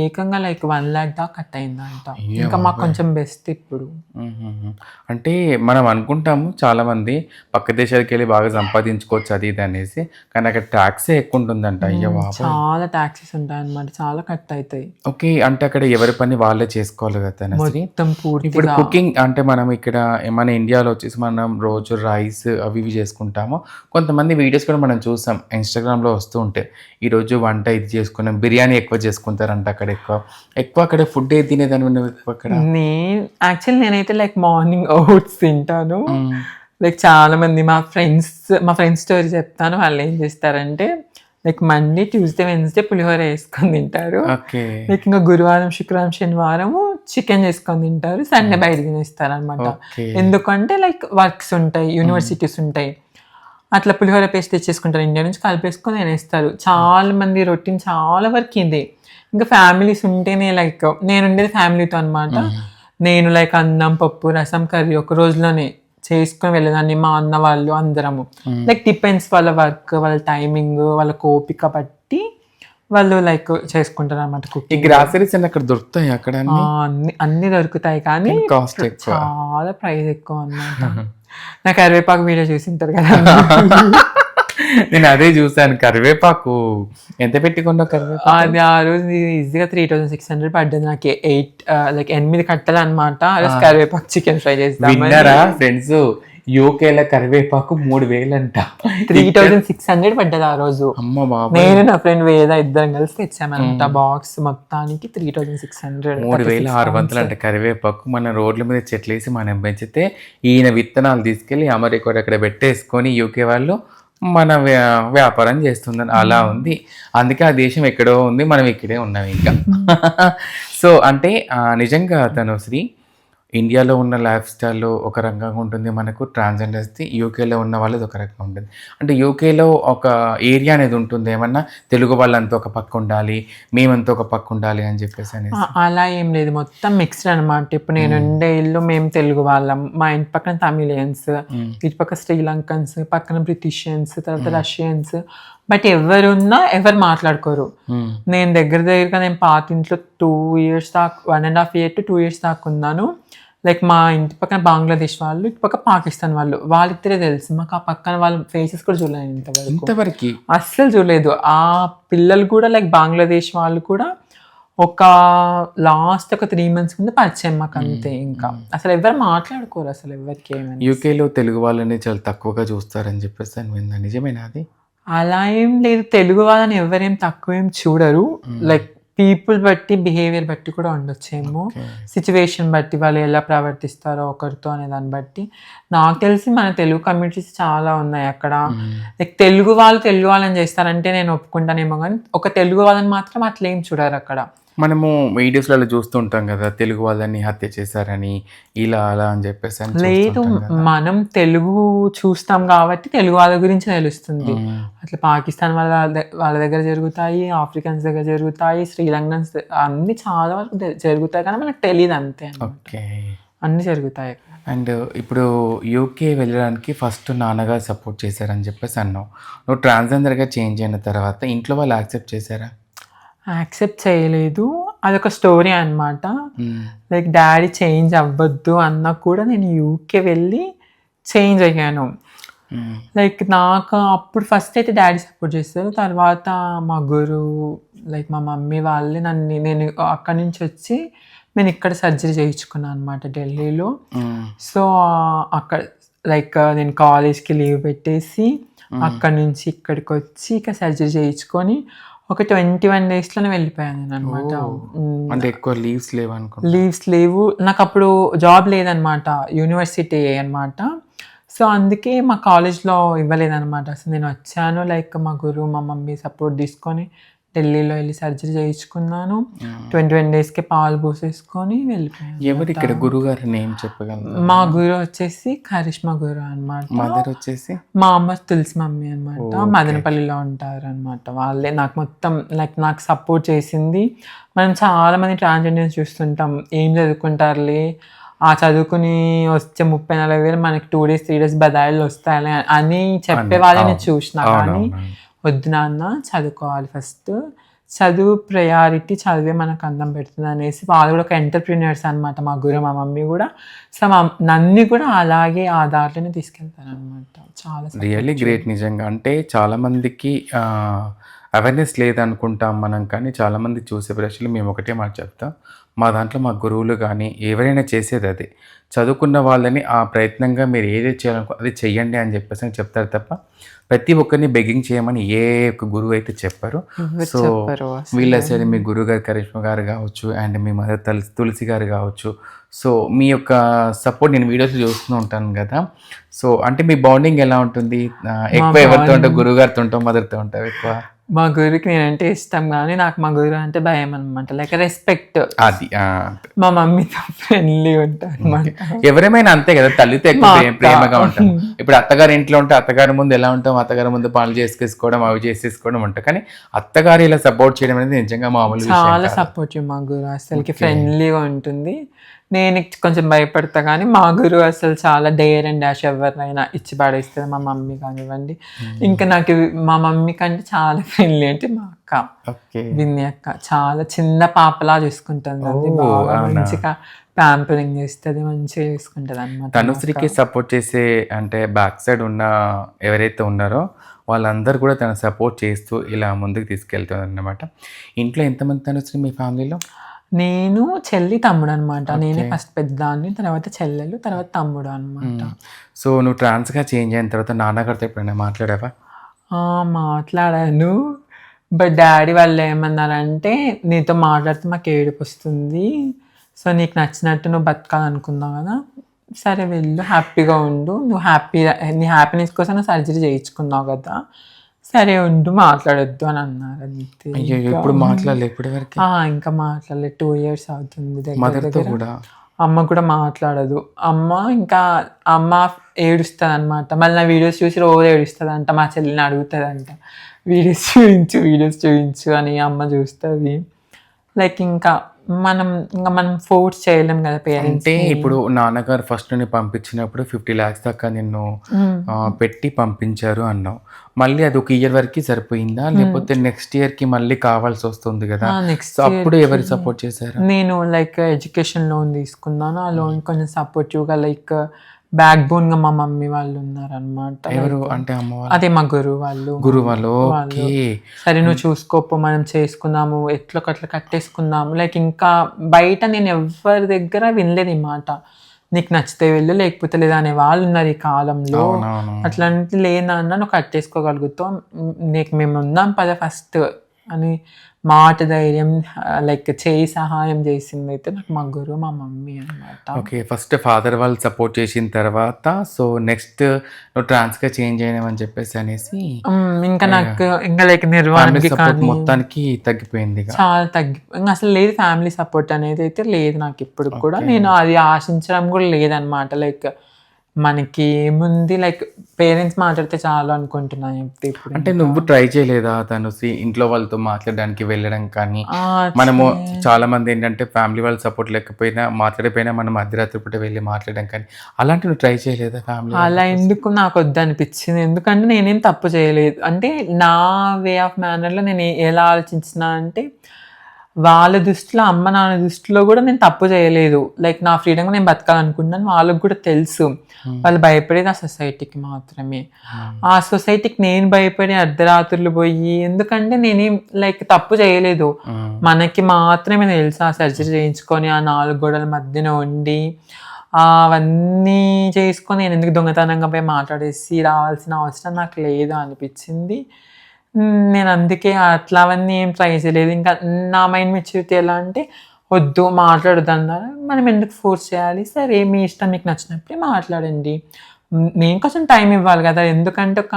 ఏకంగా లైక్ 1 lakh దాకా కట్ అయిందంట. ఇంకా మాకు కొంచెం బెస్ట్ ఇప్పుడు. అంటే మనం అనుకుంటాము చాలా మంది పక్క దేశాలకు వెళ్ళి బాగా సంపాదించుకోవచ్చు అది ఇది అనేసి, కానీ అక్కడ ట్యాక్సే ఎక్కువ ఉంటుందంట. అయ్యో చాలా ట్యాక్సెస్ ఉంటాయి అనమాట, చాలా కట్ అవుతాయి. ఓకే, అంటే అక్కడ ఎవరి పని వాళ్ళే చేసుకోవాలి కదా మొత్తం పూర్తి. ఇప్పుడు కుకింగ్ అంటే మనం ఇక్కడ మన ఇండియాలో వచ్చేసి మనం రోజు రైస్ అవి ఇవి చేసుకుంటాము. కొంతమంది వీడియోస్ కూడా మనం చూసాం ఇన్స్టాగ్రామ్లో వస్తూ ఉంటాయి, ఈరోజు వంట ఇది చేసుకున్నాం, బిర్యానీ ఎక్కువ చేసుకుంటారంట అక్కడ. ఎక్కువ అక్కడ ఫుడ్ ఏది తినేదాన్ని అక్కడ? నేనైతే లైక్ మార్నింగ్ ఓట్స్ తింటాను. లైక్ చాలా మంది మా ఫ్రెండ్స్ స్టోరీ చెప్తాను. వాళ్ళు ఏం చేస్తారంటే లైక్ మండే, ట్యూస్డే, వెన్స్డే పులిహోర వేసుకొని తింటారు. లైక్ ఇంకా గురువారం, శుక్రవారం, శనివారం చికెన్ చేసుకొని తింటారు. సండే బయట తినేస్తారు అనమాట. ఎందుకంటే లైక్ వర్క్స్ ఉంటాయి, యూనివర్సిటీస్ ఉంటాయి. అట్లా పులిహోర పేస్ట్ తెచ్చేసుకుంటారు ఇండియా నుంచి, కలిపేసుకొని తినేస్తారు. చాలా మంది రొటీన్ చాలా వరకు ఇదే. ఇంకా ఫ్యామిలీస్ ఉంటేనే లైక్ నేను ఉండేది ఫ్యామిలీతో అనమాట. నేను లైక్ అన్నం, పప్పు, రసం, కర్రీ ఒక రోజులోనే చేసుకొని వెళ్ళేదాన్ని. మా అన్న వాళ్ళు అందరము లైక్ డిపెండ్స్ వాళ్ళ వర్క్, వాళ్ళ టైమింగ్, వాళ్ళ ఓపిక బట్టి వాళ్ళు లైక్ చేసుకుంటారు అనమాట ఈ కుకింగ్. గ్రాసరీస్ అన్ని అక్కడ దొరుకుతాయి అక్కడ అన్ని దొరుకుతాయి కానీ కాస్ట్ ఎక్కువ. చాలా ప్రైస్ ఎక్కువ అన్నమాట. నా కరివేపాకు వీడియో చూసింటారు కదా, నేను అదే చూసాను. కరివేపాకు ఎంత పెట్టుకున్నావు కరివేపాకు? అది ఆ రోజు ఈజీగా 3600 పడ్డది నాకు. 8 కట్టలు అనమాట. ఆ రోజు కరివేపాకు చికెన్ ఫ్రై చేస్తాం. విన్నారా ఫ్రెండ్స్, యూకేలో కరివేపాకు 3000 అంట. 3600 పడ్డది ఆ రోజు. అమ్మ బాబా, నేను నా ఫ్రెండ్ వేద ఇద్దరం కలిసి తెచ్చామన్నమాట. బాక్స్ మొత్తానికి 3600. 3600 అంట కరివేపాకు. మన రోడ్ల మీద చెట్లేసి మనం పెంచితే ఈయన విత్తనాలు తీసుకెళ్లి అమెరికా అక్కడ పెట్టేసుకొని యూకే వాళ్ళు మన వ్యాపారం చేస్తుందని అలా ఉంది. అందుకే ఆ దేశం ఎక్కడో ఉంది, మనం ఇక్కడే ఉన్నాం ఇంకా. సో అంటే నిజంగా తనుశ్రీ, ఇండియాలో ఉన్న లైఫ్ స్టైల్లో ఒక రకంగా ఉంటుంది మనకు ట్రాన్స్జెండర్స్ది, యూకేలో ఉన్న వాళ్ళది ఒక రకంగా ఉంటుంది. అంటే యూకేలో ఒక ఏరియా అనేది ఉంటుంది, ఏమన్నా తెలుగు వాళ్ళంతా ఒక పక్క ఉండాలి, మేమంతా ఒక పక్క ఉండాలి అని చెప్పేసి అనేసి. అలా ఏం లేదు, మొత్తం మిక్స్డ్ అనమాట. ఇప్పుడు నేను ఉండే ఇల్లు మేము తెలుగు వాళ్ళం, మా ఇంటి పక్కన తమిళియన్స్, ఇటు పక్క శ్రీలంకన్స్, పక్కన బ్రిటిషియన్స్, తర్వాత రష్యన్స్. బట్ ఎవరున్నా ఎవరు మాట్లాడుకోరు. నేను దగ్గరగా నేను పాత ఇంట్లో 2 years దాకా, 1.5 year to 2 years దాకా ఉన్నాను. లైక్ మా ఇంటి పక్కన బంగ్లాదేశ్ వాళ్ళు, ఇటు పక్క పాకిస్తాన్ వాళ్ళు, వాళ్ళిద్దరే తెలుసు. మాకు ఆ పక్కన వాళ్ళ ఫేసెస్ కూడా చూడలేదు ఇంతవరకు, అస్సలు చూడలేదు. ఆ పిల్లలు కూడా లైక్ బంగ్లాదేశ్ వాళ్ళు కూడా ఒక లాస్ట్ ఒక 3 months ముందు పరిచయం మాకు, అంతే. ఇంకా అసలు ఎవరు మాట్లాడుకోరు అసలు ఎవరికి ఏమైనా. యూకేలో తెలుగు వాళ్ళని చాలా తక్కువగా చూస్తారని చెప్పేసి అని విన్నా, నిజమేనా అది? అలా ఏం లేదు, తెలుగు వాళ్ళని ఎవరేం తక్కువ ఏం చూడరు. లైక్ పీపుల్ బట్టి, బిహేవియర్ బట్టి కూడా ఉండొచ్చేమో, సిచ్యువేషన్ బట్టి వాళ్ళు ఎలా ప్రవర్తిస్తారో ఒకరితో అనే దాన్ని బట్టి. నాకు తెలిసి మన తెలుగు కమ్యూనిటీస్ చాలా ఉన్నాయి అక్కడ. లైక్ తెలుగు వాళ్ళని చేస్తారంటే నేను ఒప్పుకుంటానేమో, కానీ ఒక తెలుగు వాళ్ళని మాత్రం అట్లా ఏం చూడరు అక్కడ. మనము వీడియోస్లలో చూస్తూ ఉంటాం కదా, తెలుగు వాళ్ళని హత్య చేశారని, ఇలా అలా అని చెప్పేసి. లేదు, మనం తెలుగు చూస్తాం కాబట్టి తెలుగు వాళ్ళ గురించి తెలుస్తుంది. అట్లా పాకిస్తాన్ వాళ్ళ దగ్గర జరుగుతాయి, ఆఫ్రికన్స్ దగ్గర జరుగుతాయి, శ్రీలంకన్స్ అన్ని చాలా వరకు జరుగుతాయి, కానీ మనకు తెలియదు అంతే. ఓకే, అన్ని జరుగుతాయి. అండ్ ఇప్పుడు యూకే వెళ్ళడానికి ఫస్ట్ నాన్నగారు సపోర్ట్ చేశారని చెప్పేసి అన్నావు. నువ్వు ట్రాన్స్జెండర్గా చేంజ్ అయిన తర్వాత ఇంట్లో వాళ్ళు యాక్సెప్ట్ చేశారా? యాక్సెప్ట్ చేయలేదు, అదొక స్టోరీ అనమాట. లైక్ డాడీ చేంజ్ అవ్వద్దు అన్నా కూడా నేను యూకే వెళ్ళి చేంజ్ అయ్యాను. లైక్ నాకు అప్పుడు ఫస్ట్ అయితే డాడీ సపోర్ట్ చేస్తారు, తర్వాత మా గురువు లైక్ మా మమ్మీ వాళ్ళే నేను అక్కడి నుంచి వచ్చి నేను ఇక్కడ సర్జరీ చేయించుకున్నాను అనమాట ఢిల్లీలో. సో అక్కడ లైక్ నేను కాలేజ్కి లీవ్ పెట్టేసి అక్కడి నుంచి ఇక్కడికి వచ్చి ఇక సర్జరీ చేయించుకొని ఒక 21 daysలోనే వెళ్ళిపోయాను నేను అనమాట. అంటే ఎక్కువ లీవ్స్ లేవు అనుకో. లీవ్స్ లేవు నాకు, అప్పుడు జాబ్ లేదనమాట, యూనివర్సిటీ అనమాట. సో అందుకే మా కాలేజ్లో ఇవ్వలేదనమాట. సో నేను వచ్చాను, లైక్ మా గురువు మా మమ్మీ సపోర్ట్ తీసుకొని ఢిల్లీలో వెళ్ళి సర్జరీ చేయించుకున్నాను. 21 daysకి పాలు పోసేసుకొని వెళ్ళిపోయాను. ఎవరు ఇక్కడ గురుగారు నేమ్ చెప్పగలరు? మా గురువు వచ్చేసి కరిష్మా గురు అనమాట. మదర్ వచ్చేసి మా అమ్మ తులసి మమ్మీ అనమాట, మదనపల్లిలో ఉంటారు అనమాట. వాళ్ళే నాకు మొత్తం లైక్ నాకు సపోర్ట్ చేసింది. మనం చాలా మంది ట్రాన్స్జెండర్స్ చూస్తుంటాం, ఏం చదువుకుంటారులే, ఆ చదువుకుని వచ్చే 30-40 వేలు మనకి 2 days 3 days బదాయిలు వస్తాయి అని చెప్పే వాళ్ళని చూసినా, కానీ వద్దు నాన్న, చదువుకోవాలి ఫస్ట్, చదువు ప్రయారిటీ, చదివే మనకు అందం పెడుతుంది అనేసి వాళ్ళు కూడా ఒక ఎంటర్ప్రీనియర్స్ అనమాట మా గురు మా మమ్మీ కూడా. సో నన్ను కూడా అలాగే ఆ దాంట్లోనే తీసుకెళ్తాను అనమాట. చాలా రియల్లీ గ్రేట్ నిజంగా. అంటే చాలామందికి అవేర్నెస్ లేదనుకుంటాం మనం, కానీ చాలామంది చూసే ప్రశ్నలు మేము ఒకటే మాట చెప్తాం, మా దాంట్లో మా గురువులు కానీ ఎవరైనా చేసేది అదే, చదువుకున్న వాళ్ళని ఆ ప్రయత్నంగా మీరు ఏదైతే చేయాలనుకో అది చెయ్యండి అని చెప్పేసి అని చెప్తారు తప్ప ప్రతి ఒక్కరిని బెగ్గింగ్ చేయమని ఏ ఒక్క గురువు అయితే చెప్పారు. సో వీళ్ళ సైడ్ మీ గురుగారు కరిష్మా గారు కావచ్చు, అండ్ మీ మదర్ తులసి గారు కావచ్చు. సో మీ యొక్క సపోర్ట్ నేను వీడియోస్ చూస్తూ ఉంటాను కదా. సో అంటే మీ బాండింగ్ ఎలా ఉంటుంది? ఎక్కువ ఎవరితో ఉంటావు? గురుగారితో ఉంటావు, మదర్తో ఉంటావు ఎక్కువ? మా గురువుకి నేనంటే ఇష్టం కానీ నాకు మా గురువు అంటే భయం అనమాట. Like respect. అది మా మమ్మీతో ఫ్రెండ్లీ ఉంటాను అనమాట. ఎవరేమైనా అంతే కదా, తల్లితో ఎక్కువ మా అక్క. ప్రేమగా ఉంటాం. ఇప్పుడు అత్తగారి ఇంట్లో ఉంటే అత్తగారి ముందు ఎలా ఉంటాం, అత్తగారి ముందు పనులు చేసుకేసుకోవడం అవి చేసేసుకోవడం ఉంటాం. కానీ అత్తగారు ఇలా సపోర్ట్ చేయడం అనేది నిజంగా మామూలు విషయం చాలా కాదు. సపోర్టివ్ మా గురువు. అసలుకి ఫ్రెండ్లీగా ఉంటుంది. నేను కొంచెం భయపడతా కానీ మా గురువు అసలు చాలా డేర్ అండ్ డాష్. ఎవరినైనా ఇచ్చి పడేస్తుంది, మా మమ్మీ కానివ్వండి. ఇంకా నాకు మా మమ్మీ కంటే చాలా ఫ్రెండ్లీ అంటే మా అక్క, ఓకే. విన్ని అక్క. చాలా చిన్న పాపలా చూసుకుంటుంది. అది ఓ, బాగా అవునా? మంచిగా ప్యాంపరింగ్ చేస్తుంది, మంచిగా చూసుకుంటుంది అనమాట. తనుశ్రీకి సపోర్ట్ చేసే అంటే బ్యాక్ సైడ్ ఉన్న ఎవరైతే ఉన్నారో వాళ్ళందరూ కూడా తను సపోర్ట్ చేస్తూ ఇలా ముందుకు తీసుకెళ్తుంది అన్నమాట. ఇంట్లో ఎంతమంది తనుశ్రీ మీ ఫ్యామిలీలో? నేను, చెల్లి, తమ్ముడు అనమాట. నేనే ఫస్ట్ పెద్దదాన్ని, తర్వాత చెల్లెలు, తర్వాత తమ్ముడు అనమాట. సో నువ్వు ట్రాన్స్గా చేంజ్ అయిన తర్వాత నాన్నగారితో ఎప్పుడైనా మాట్లాడావా? మాట్లాడాను. బట్ డాడీ వాళ్ళు ఏమన్నారంటే, నీతో మాట్లాడితే మాకు ఏడుపు వస్తుంది, సో నీకు నచ్చినట్టు నువ్వు బతకాలనుకున్నావు కదా, సరే వెళ్ళు, హ్యాపీగా ఉండు, నువ్వు నీ హ్యాపీనెస్ కోసం నువ్వు సర్జరీ చేయించుకున్నావు కదా, సరే ఉండు, మాట్లాడొద్దు అని అన్నారు. అంతే. అయ్యో, ఇప్పుడు మాట్లాడలేదు ఇప్పటి వరకు? ఇంకా మాట్లాడలేదు. 2 years అవుతుంది. మదర్తో కూడా? అమ్మ కూడా మాట్లాడదు. అమ్మ ఏడుస్తుంది అనమాట. మళ్ళీ నా వీడియోస్ చూసి రోజు ఏడుస్తుంది అంట. మా చెల్లిని అడుగుతుంది, వీడియోస్ చూపించు అని. అమ్మ చూస్తుంది. లైక్ ఇంకా మనం ఫోర్స్ చేయలేం కదా పేరెంట్స్. అంటే ఇప్పుడు నాన్నగారు ఫస్ట్ నుండి పంపించినప్పుడు 50 lakhs దాకా నిన్ను పెట్టి పంపించారు అన్నావు. మళ్ళీ అది ఒక ఇయర్ వరకు సరిపోయిందా, లేకపోతే నెక్స్ట్ ఇయర్ కి మళ్ళీ కావాల్సి వస్తుంది కదా, నెక్స్ట్ అప్పుడు ఎవరు సపోర్ట్ చేశారు? నేను లైక్ ఎడ్యుకేషన్ లోన్ తీసుకున్నాను. ఆ లోన్ కొంచెం సపోర్టివ్గా లైక్ బ్యాక్ బోన్ గా మా మమ్మీ వాళ్ళు ఉన్నారనమాట. ఎవరు అంటే అమ్మ వాళ్ళు? అదే మా గురువు వాళ్ళు. ఓకే. సరే నువ్వు చూసుకోపో, మనం చేసుకుందాము, ఎట్లొకట్లా కట్టేసుకుందాము. లైక్ ఇంకా బయట నేను ఎవరి దగ్గర వినలేదు ఈ మాట. నీకు నచ్చితే వెళ్ళు, లేకపోతే లేదా అనే వాళ్ళు ఉన్నారు ఈ కాలంలో. అట్లాంటి లేదన్నా నువ్వు కట్టేసుకోగలుగుతావు, నీకు మేము ఉన్నాం పద ఫస్ట్ అని మాట ధైర్యం లైక్ చేయి సహాయం చేసింది అయితే నాకు మా గురువు, మా మమ్మీ అనమాట. ఓకే. ఫస్ట్ ఫాదర్ వాళ్ళు సపోర్ట్ చేసిన తర్వాత సో నెక్స్ట్ నువ్వు ట్రాన్స్గా చేంజ్ అయినావని చెప్పేసి అనేసి ఇంకా నాకు ఇంకా లైక్ నిర్వహణకి కానీ మొత్తానికి తగ్గిపోయింది. చాలా ఇంకా అసలు లేదు. ఫ్యామిలీ సపోర్ట్ అనేది అయితే లేదు నాకు ఇప్పుడు కూడా. నేను అది ఆశించడం కూడా లేదనమాట. లైక్ మనకి ఏముంది, లైక్ పేరెంట్స్ మాట్లాడితే చాలు అనుకుంటున్నాను ఇప్పుడు. అంటే నువ్వు ట్రై చేయలేదా తను ఇంట్లో వాళ్ళతో మాట్లాడడానికి వెళ్ళడం కానీ? మనము చాలా మంది ఏంటంటే ఫ్యామిలీ వాళ్ళ సపోర్ట్ లేకపోయినా మాట్లాడిపోయినా మనం అర్ధరాత్రి పూట వెళ్ళి మాట్లాడడం కానీ, అలాంటి నువ్వు ట్రై చేయలేదా ఫ్యామిలీ? అలా ఎందుకు నాకు వద్దనిపించింది. ఎందుకంటే నేనేం తప్పు చేయలేదు. అంటే నా వే ఆఫ్ మేనర్లో నేను ఎలా ఆలోచించిన అంటే, వాళ్ళ దృష్టిలో, అమ్మ నాన్న దృష్టిలో కూడా నేను తప్పు చేయలేదు. లైక్ నా ఫ్రీడమ్గా నేను బతకాలనుకుంటున్నాను. వాళ్ళకి కూడా తెలుసు. వాళ్ళు భయపడేది ఆ సొసైటీకి మాత్రమే. ఆ సొసైటీకి నేను భయపడి అర్ధరాత్రులు పోయి, ఎందుకంటే నేనేం లైక్ తప్పు చేయలేదు. మనకి మాత్రమే తెలుసు ఆ సర్జరీ చేయించుకొని ఆ 4 గోడల మధ్యన ఉండి అవన్నీ చేసుకొని నేను ఎందుకు దొంగతనంగా పోయి మాట్లాడేసి రావాల్సిన అవసరం నాకు లేదు అనిపించింది. నేను అందుకే అట్లా అవన్నీ ఏం ట్రై చేయలేదు. ఇంకా నా మైండ్ మెచ్యూరిటీ ఎలా అంటే, వద్దు మాట్లాడొద్దు అన్నారు. మనం ఎందుకు ఫోర్స్ చేయాలి, సరే మీ ఇష్టం, మీకు నచ్చినప్పుడే మాట్లాడండి. నేను కొంచెం టైం ఇవ్వాలి కదా. ఎందుకంటే ఒక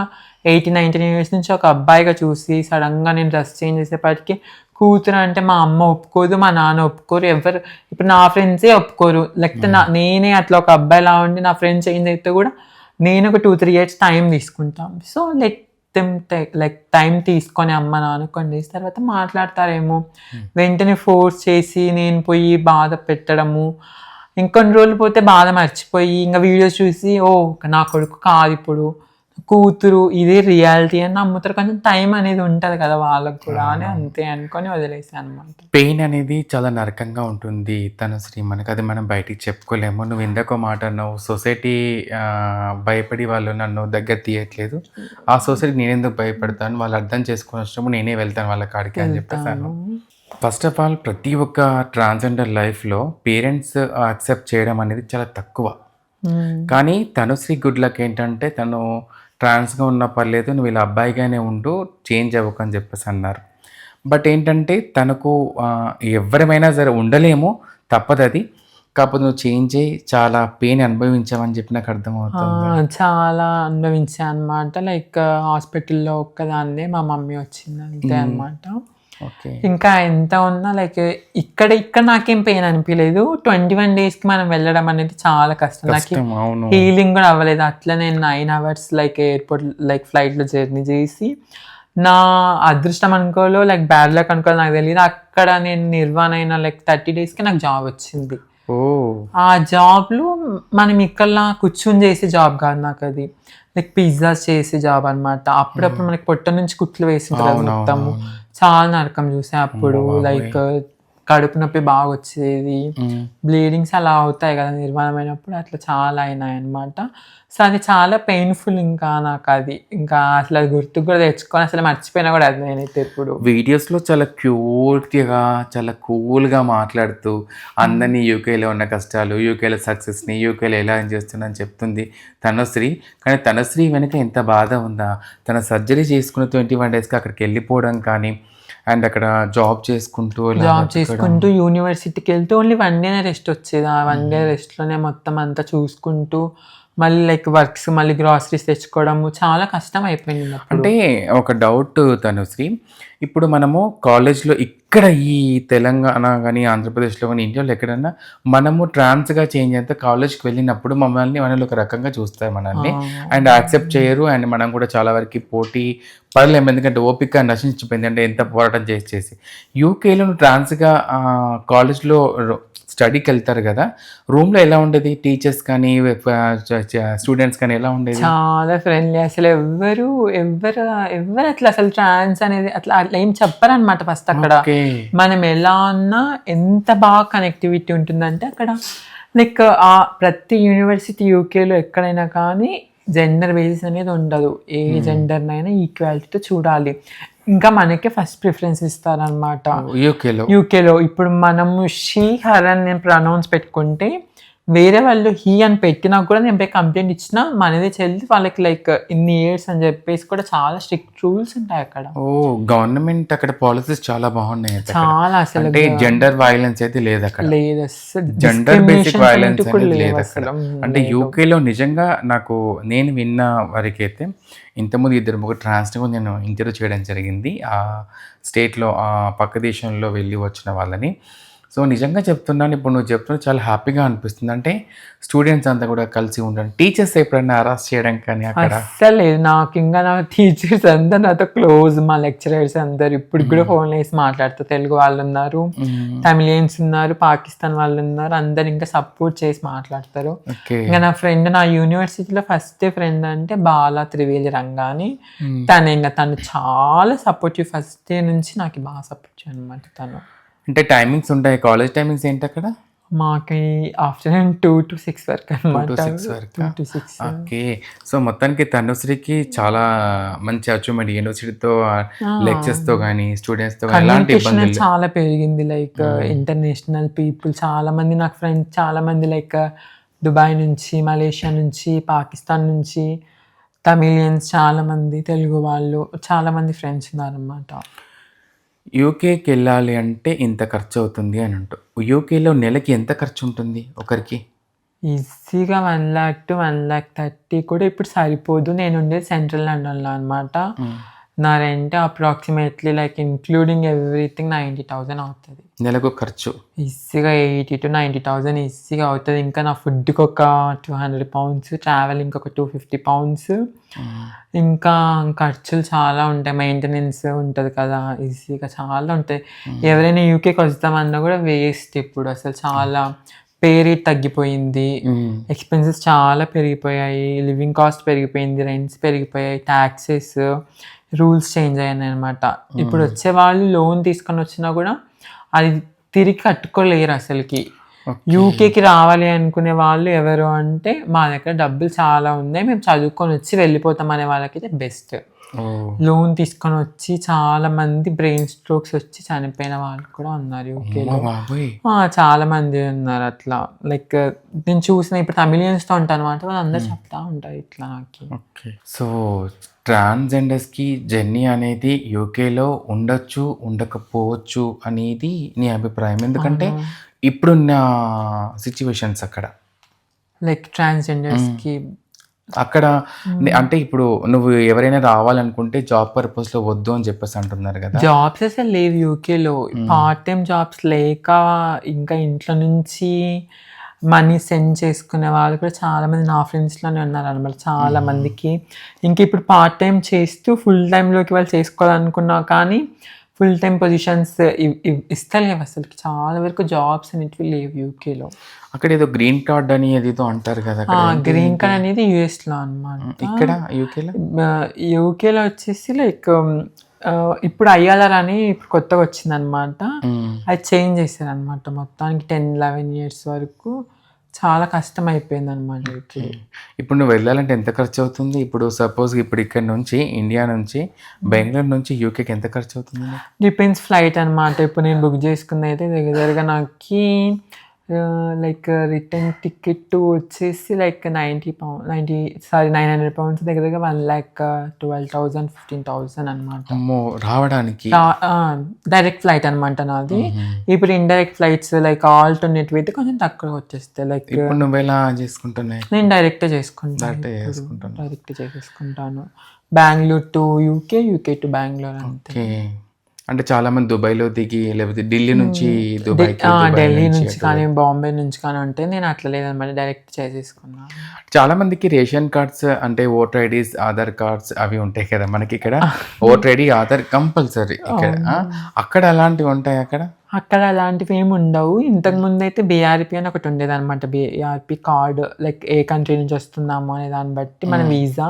18-19 years నుంచి ఒక అబ్బాయిగా చూసి సడన్గా నేను డ్రెస్ చేంజ్ చేసేపాటికి కూతురు అంటే మా అమ్మ ఒప్పుకోదు, మా నాన్న ఒప్పుకోరు, ఎవరు ఇప్పుడు నా ఫ్రెండ్సే ఒప్పుకోరు. లేకపోతే నేనే అట్లా ఒక అబ్బాయిలా ఉండి నా ఫ్రెండ్ చేంజ్ అయితే కూడా నేను ఒక 2-3 years టైం తీసుకుంటాం. సో లైక్ టైం తీసుకొని అమ్మ నాన్న కొన్ని డేస్ తర్వాత మాట్లాడతారేమో. వెంటనే ఫోర్స్ చేసి నేను పోయి బాధ పెట్టడము, ఇంకొన్ని రోజులు పోతే బాధ మర్చిపోయి ఇంకా వీడియోస్ చూసి ఓ నా కొడుకు కాదు ఇప్పుడు కూతురు, ఇదే రియాలిటీ అని నమ్ముతారు. కొంచెం టైం అనేది ఉంటుంది కదా వాళ్ళకు కూడా అని అంతే అనుకొని వదిలేసాను అనమాట. పెయిన్ అనేది చాలా నరకంగా ఉంటుంది తనుశ్రీ, మనకు అది మనం బయటికి చెప్పుకోలేము. నువ్వు ఇందాక మాట అన్నావు, సొసైటీ భయపడి వాళ్ళు నన్ను దగ్గర తీయట్లేదు, ఆ సొసైటీ నేను ఎందుకు భయపడతాను, వాళ్ళు అర్థం చేసుకుని వచ్చినప్పుడు నేనే వెళ్తాను వాళ్ళ కాడికి అని చెప్పేసాను. ఫస్ట్ ఆఫ్ ఆల్ ప్రతి ఒక్క ట్రాన్స్జెండర్ లైఫ్లో పేరెంట్స్ యాక్సెప్ట్ చేయడం అనేది చాలా తక్కువ. కానీ తనుశ్రీ గుడ్ లక్ ఏంటంటే తను ట్రాన్స్గా ఉన్న పర్లేదు, నువ్వు ఇలా అబ్బాయిగానే ఉండు, చేంజ్ అవ్వకు అని చెప్పేసి అన్నారు. బట్ ఏంటంటే తనకు ఎవరమైనా సరే ఉండలేము, తప్పదు అది. కాకపోతే నువ్వు చేంజ్ అయ్యి చాలా పెయిన్ అనుభవించావని చెప్పి నాకు అర్థమవుతుంది. చాలా అనుభవించా అనమాట. లైక్ హాస్పిటల్‌లో ఒక్కదాన్నే మా మమ్మీ వచ్చింది అంతే అనమాట. ఓకే. ఇంకా ఎంత ఉన్నా లైక్ ఇక్కడ నాకేం పెయిన్ అనిపియలేదు. 21 డేస్‌కి మనం వెళ్ళడం అనేది చాలా కష్టం. నాకు కష్టం, అవును. హీలింగ్ కూడా అవ్వలేదు. అట్లా నేను 9 అవర్స్ లైక్ ఎయిర్‌పోర్ట్ లైక్ ఫ్లైట్‌లో జర్నీ చేసి, నా అదృష్టం అనుకోవాలో లైక్ బ్యాడ్ లక్ అనుకోవాలో నాకు తెలీదు. అక్కడ నేను నిర్వాణ అయిన లైక్ 30 డేస్‌కి నాకు జాబ్ వచ్చింది. ఓహ్! ఆ జాబ్‌లో మనం ఇక్కడలా కూర్చొని చేసే జాబ్ కాదు నాకది. లైక్ పిజ్జాస్ చేసే జాబ్ అనమాట. అప్పుడప్పుడు మనకి పొట్ట నుంచి కుట్లు వేసింటారు కదా మొత్తము. చాలా నరకం చూసా అప్పుడు. లైక్ కడుపు నొప్పి బాగా వచ్చేది, బ్లీడింగ్స్ అలా అవుతాయి కదా నిర్మాణమైనప్పుడు, అట్లా చాలా అయినాయి అనమాట. సో అది చాలా పెయిన్ఫుల్. ఇంకా నాకు అది ఇంకా అసలు అది గుర్తుకు కూడా తెచ్చుకొని అసలు మర్చిపోయినా కూడా అది నేనైతే ఇప్పుడు. వీడియోస్లో చాలా క్యూట్గా చాలా కూల్గా మాట్లాడుతూ అందరినీ యూకేలో ఉన్న కష్టాలు, యూకేలో సక్సెస్ని, యూకేలో ఎలా ఎంజాయ్ చేస్తుందని చెప్తుంది తనుశ్రీ. కానీ తనుశ్రీ వెనుక ఎంత బాధ ఉందా, తన సర్జరీ చేసుకున్న 21 డేస్కి అక్కడికి వెళ్ళిపోవడం కానీ, అండ్ అక్కడ జాబ్ చేసుకుంటూ యూనివర్సిటీకి వెళ్తూ ఓన్లీ 1 డేనే రెస్ట్ వచ్చేది. ఆ 1 డే రెస్ట్లోనే మొత్తం అంతా చూసుకుంటూ మళ్ళీ లైక్ వర్క్స్, మళ్ళీ గ్రాసరీస్ తెచ్చుకోవడము చాలా కష్టం అయిపోయింది అప్పుడు. అంటే ఒక డౌట్ తనుశ్రీ, ఇప్పుడు మనము కాలేజ్లో ఇక్కడ ఈ తెలంగాణ కానీ ఆంధ్రప్రదేశ్లో కానీ ఇండియాలో ఎక్కడన్నా మనము ట్రాన్స్గా చేంజ్ అయితే కాలేజ్కి వెళ్ళినప్పుడు మనల్ని ఒక రకంగా చూస్తారు మనల్ని, అండ్ యాక్సెప్ట్ చేయరు. అండ్ మనం కూడా చాలా వరకు పోటీ పడలేము, ఎందుకంటే ఓపిక నశించిపోయింది అంటే ఎంత పోరాటం చేసి. యూకేలో ట్రాన్స్గా కాలేజ్లో స్టడీకి వెళ్తారు కదా, రూమ్లో ఎలా ఉండేది? టీచర్స్ కానీ స్టూడెంట్స్ కానీ ఎలా ఉండేది? చాలా ఫ్రెండ్లీ. అసలు ఎవ్వరు అట్లా అసలు ట్రాన్స్ అనేది అట్లా ఏం చెప్పరనమాట. ఫస్ట్ అక్కడ మనం ఎలా ఉన్నా ఎంత బాగా కనెక్టివిటీ ఉంటుందంటే అక్కడ లైక్ ప్రతి యూనివర్సిటీ యూకేలో ఎక్కడైనా కానీ జెండర్ బేసిస్ అనేది ఉండదు. ఏ జెండర్నైనా ఈక్వాలిటీతో చూడాలి. ఇంకా మనకే ఫస్ట్ ప్రిఫరెన్స్ ఇస్తారనమాట యూకేలో. ఇప్పుడు మనము షీ హర్ అని నేను ప్రొనౌన్స్ పెట్టుకుంటే వేరే వాళ్ళు హీ అని పెట్టినా కూడా నేను పోయి కంప్లైంట్ ఇచ్చినా మనదే చెల్లి వాళ్ళకి లైక్ ఇన్ని ఇయర్స్ అని చెప్పేసి కూడా చాలా స్ట్రిక్ట్ రూల్స్ ఉంటాయి అక్కడ. ఓ, గవర్నమెంట్ అక్కడ పాలసీస్ చాలా బాగున్నాయి. చాలా అసలు అంటే జెండర్ వైలెన్స్ అయితే లేదు అక్కడ, లేదు అసలు. జెండర్ బేసిక్ వైలెన్స్ అనేది లేదు అక్కడ. అంటే యూకేలో నిజంగా నేను విన్న వరకు అయితే ఇంతకుముందు 2-3 ట్రాన్స్ని కూడా నేను ఇంటర్వ్యూ చేయడం జరిగింది ఆ స్టేట్లో, ఆ పక్క దేశంలో వెళ్ళి వచ్చిన వాళ్ళని. సో నిజంగా చెప్తున్నాను, ఇప్పుడు నువ్వు చెప్తున్నా చాలా హ్యాపీగా అనిపిస్తుంది. అంటే స్టూడెంట్స్ అంతా కూడా కలిసి ఉండడం, టీచర్స్ ఎప్పుడైనా అరెస్ట్ చేయడం కానీ అక్కడ అస్సలు లేదు. నాకు ఇంకా నా టీచర్స్ అందరు నాతో క్లోజ్, మా లెక్చరర్స్ అందరు ఇప్పుడు కూడా ఫోన్ వేసి మాట్లాడుతూ. తెలుగు వాళ్ళు ఉన్నారు, తమిళియన్స్ ఉన్నారు, పాకిస్తాన్ వాళ్ళు ఉన్నారు, అందరు ఇంకా సపోర్ట్ చేసి మాట్లాడతారు. ఇంకా నా ఫ్రెండ్, నా యూనివర్సిటీలో ఫస్ట్ ఫ్రెండ్ అంటే బాలా త్రివేలి రంగాని. తను చాలా సపోర్టివ్ ఫస్ట్ డే నుంచి నాకు బాగా సపోర్ట్ చేయను అనమాట తను. అంటే టైమింగ్స్ ఉంటాయి, కాలేజ్ టైమింగ్స్ ఏంటి అక్కడ? మాకు ఆఫ్టర్నూన్ 2 to 6 వరకు అనమాట. 2 to 6. ఓకే. సో మొత్తానికి తనుశ్రీకి చాలా మంచి అచీవ్మెంట్ యూనివర్సిటీతో, లెక్చర్స్తో కానీ స్టూడెంట్స్తో కానీ ఎలాంటి ఇబ్బందులు చాలా పెరిగింది. లైక్ ఇంటర్నేషనల్ పీపుల్ చాలా మంది, నాకు ఫ్రెండ్స్ చాలా మంది లైక్ దుబాయ్ నుంచి, మలేషియా నుంచి, పాకిస్తాన్ నుంచి, తమిళియన్స్ చాలా మంది, తెలుగు వాళ్ళు చాలా మంది ఫ్రెండ్స్ ఉన్నారన్నమాట. యూకేకి వెళ్ళాలి అంటే ఇంత ఖర్చు అవుతుంది అని అంటూ, యూకేలో నెలకి ఎంత ఖర్చు ఉంటుంది ఒకరికి? ఈజీగా 1 lakh to 1,30,000 కూడా ఇప్పుడు సరిపోదు. నేను ఉండేది సెంట్రల్ లండన్లో అనమాట. నా rent approximately like including everything 90,000 అవుతుంది నెలకు ఖర్చు. ఈజీగా 80,000 to 90,000 ఈజీగా అవుతుంది. ఇంకా నా ఫుడ్కి ఒక £200, ట్రావెల్ ఇంకొక £250, ఇంకా ఖర్చులు చాలా ఉంటాయి. మెయింటెనెన్స్ ఉంటుంది కదా, ఈజీగా చాలా ఉంటాయి. ఎవరైనా యూకేకి వస్తామన్నా కూడా వేస్ట్. ఇప్పుడు అసలు చాలా పే రేట్ తగ్గిపోయింది, ఎక్స్పెన్సెస్ చాలా పెరిగిపోయాయి, లివింగ్ కాస్ట్ పెరిగిపోయింది, రెంట్స్ పెరిగిపోయాయి, ట్యాక్సెస్, రూల్స్ చేంజ్ అయ్యాయి అనమాట. ఇప్పుడు వచ్చే వాళ్ళు లోన్ తీసుకొని వచ్చినా కూడా అది తిరిగి కట్టుకోలేరు అసలుకి. యూకేకి రావాలి అనుకునే వాళ్ళు ఎవరు అంటే, మా దగ్గర డబ్బులు చాలా ఉన్నాయి, మేము చదువుకొని వచ్చి వెళ్ళిపోతాం అనే వాళ్ళకైతే బెస్ట్. లోన్ తీసుకొని వచ్చి చాలా మంది బ్రెయిన్ స్ట్రోక్స్ వచ్చి చనిపోయిన వాళ్ళు కూడా ఉన్నారు యూకేలో. చాలా మంది ఉన్నారు అట్లా. లైక్ నేను చూసిన ఇప్పుడు తమిళియన్స్తో ఉంటాను అనమాట, వాళ్ళు అందరు చెప్తా ఉంటారు ఇట్లా నాకు. ఓకే. సో ట్రాన్స్జెండర్స్కి జర్నీ అనేది యూకేలో ఉండొచ్చు, ఉండకపోవచ్చు అనేది నీ అభిప్రాయం. ఎందుకంటే ఇప్పుడున్న సిచ్యువేషన్స్ అక్కడ లైక్ ట్రాన్స్జెండర్స్కి అక్కడ అంటే ఇప్పుడు నువ్వు ఎవరైనా రావాలనుకుంటే జాబ్ పర్పస్లో వద్దు అని చెప్పేసి అంటున్నారు కదా. జాబ్స్ అసలు లేవు యూకేలో. పార్ట్ టైం జాబ్స్ లేక ఇంకా ఇంట్లో నుంచి మనీ సెండ్ చేసుకునే వాళ్ళు కూడా చాలా మంది నా ఫ్రెండ్స్లోనే ఉన్నారు అనమాట. చాలా మందికి ఇంకా ఇప్పుడు పార్ట్ టైం చేస్తూ ఫుల్ టైంలోకి వాళ్ళు చేసుకోవాలనుకున్నా కానీ ఫుల్ టైం పొజిషన్స్ ఇస్తలేవు అసలు. చాలా వరకు జాబ్స్ అనేటివి లేవు యూకేలో. అక్కడ ఏదో గ్రీన్ కార్డ్ అని ఏదో అంటారు కదా. గ్రీన్ కార్డ్ అనేది యుఎస్లో అనమాట. ఇక్కడ యూకేలో వచ్చేసి లైక్ ఇప్పుడు ఐఎల్ఆర్ అని ఇప్పుడు కొత్తగా వచ్చింది అనమాట. అది చేంజ్ చేశారు అనమాట. మొత్తానికి 10-11 years వరకు చాలా కష్టం అయిపోయింది అనమాట. ఇప్పుడు నువ్వు వెళ్ళాలంటే ఎంత ఖర్చు అవుతుంది? ఇప్పుడు సపోజ్ ఇప్పుడు ఇక్కడ నుంచి ఇండియా నుంచి బెంగళూరు నుంచి యూకేకి ఎంత ఖర్చు అవుతుంది? డిపెండ్స్ ఫ్లైట్ అనమాట. ఇప్పుడు నేను బుక్ చేసుకుంది అయితే దగ్గరగా నాకు లైక్ రిటర్న్ టికెట్ వచ్చేసి లైక్ 900 pounds దగ్గరగా 1,12,000 15,000 అనమాట. రావడానికి డైరెక్ట్ ఫ్లైట్ అనమాట నాది. ఇప్పుడు ఇండైరెక్ట్ ఫ్లైట్స్ లైక్ ఆల్టర్నేటివ్ అయితే కొంచెం తక్కువ వచ్చేస్తాయి. లైక్ ఇప్పుడు నువ్వు ఎలా చేసుకుంటున్నాయి? నేను డైరెక్ట్ చేసేసుకుంటాను. Bengaluru to UK, UK to Bengaluru అంతే. అంటే చాలా మంది దుబాయ్లో దిగి లేకపోతే ఢిల్లీ నుంచి ఢిల్లీ నుంచి కానీ బాంబే నుంచి కానీ ఉంటే నేను అట్లా లేదన్నమాట, డైరెక్ట్ చేసేసుకున్నాను. చాలా మందికి రేషన్ కార్డ్స్ అంటే ఓటర్ ఐడీస్, ఆధార్ కార్డ్స్ అవి ఉంటాయి కదా మనకి. ఇక్కడ ఓటర్ ఐడి, ఆధార్ కంపల్సరీ ఇక్కడ. అక్కడ అలాంటివి ఉంటాయి? అక్కడ అలాంటివి ఏమి ఉండవు. ఇంతకుముందు అయితే బీఆర్పీ అని ఒకటి ఉండేది అనమాట. బీఆర్పీ కార్డు లైక్ ఏ కంట్రీ నుంచి వస్తున్నాము అనే దాన్ని బట్టి మన వీసా.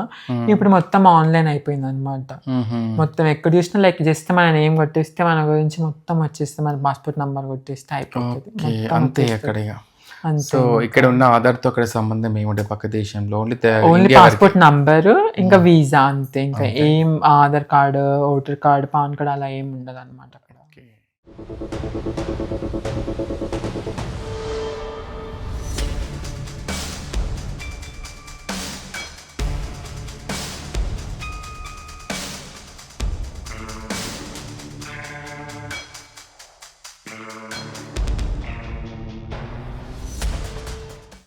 ఇప్పుడు మొత్తం ఆన్లైన్ అయిపోయింది అనమాట. మొత్తం ఎక్కడ చూసినా లైక్ జస్ట్ మన నేమ్ కొట్టేస్తే మన గురించి మొత్తం వచ్చేస్తే, మన పాస్పోర్ట్ నంబర్ కొట్టేస్తే అయిపోతుంది అంతే అక్కడ. సో ఇక్కడ ఉన్న ఆధార్తో అక్కడ సంబంధం ఏముంటే పక్క దేశంలో ఓన్లీ పాస్పోర్ట్ నంబర్ ఇంకా వీసా అంతే. ఇంకా ఏం Aadhaar card, voter card, pan card అలా ఏం ఉండదు అనమాట అక్కడ.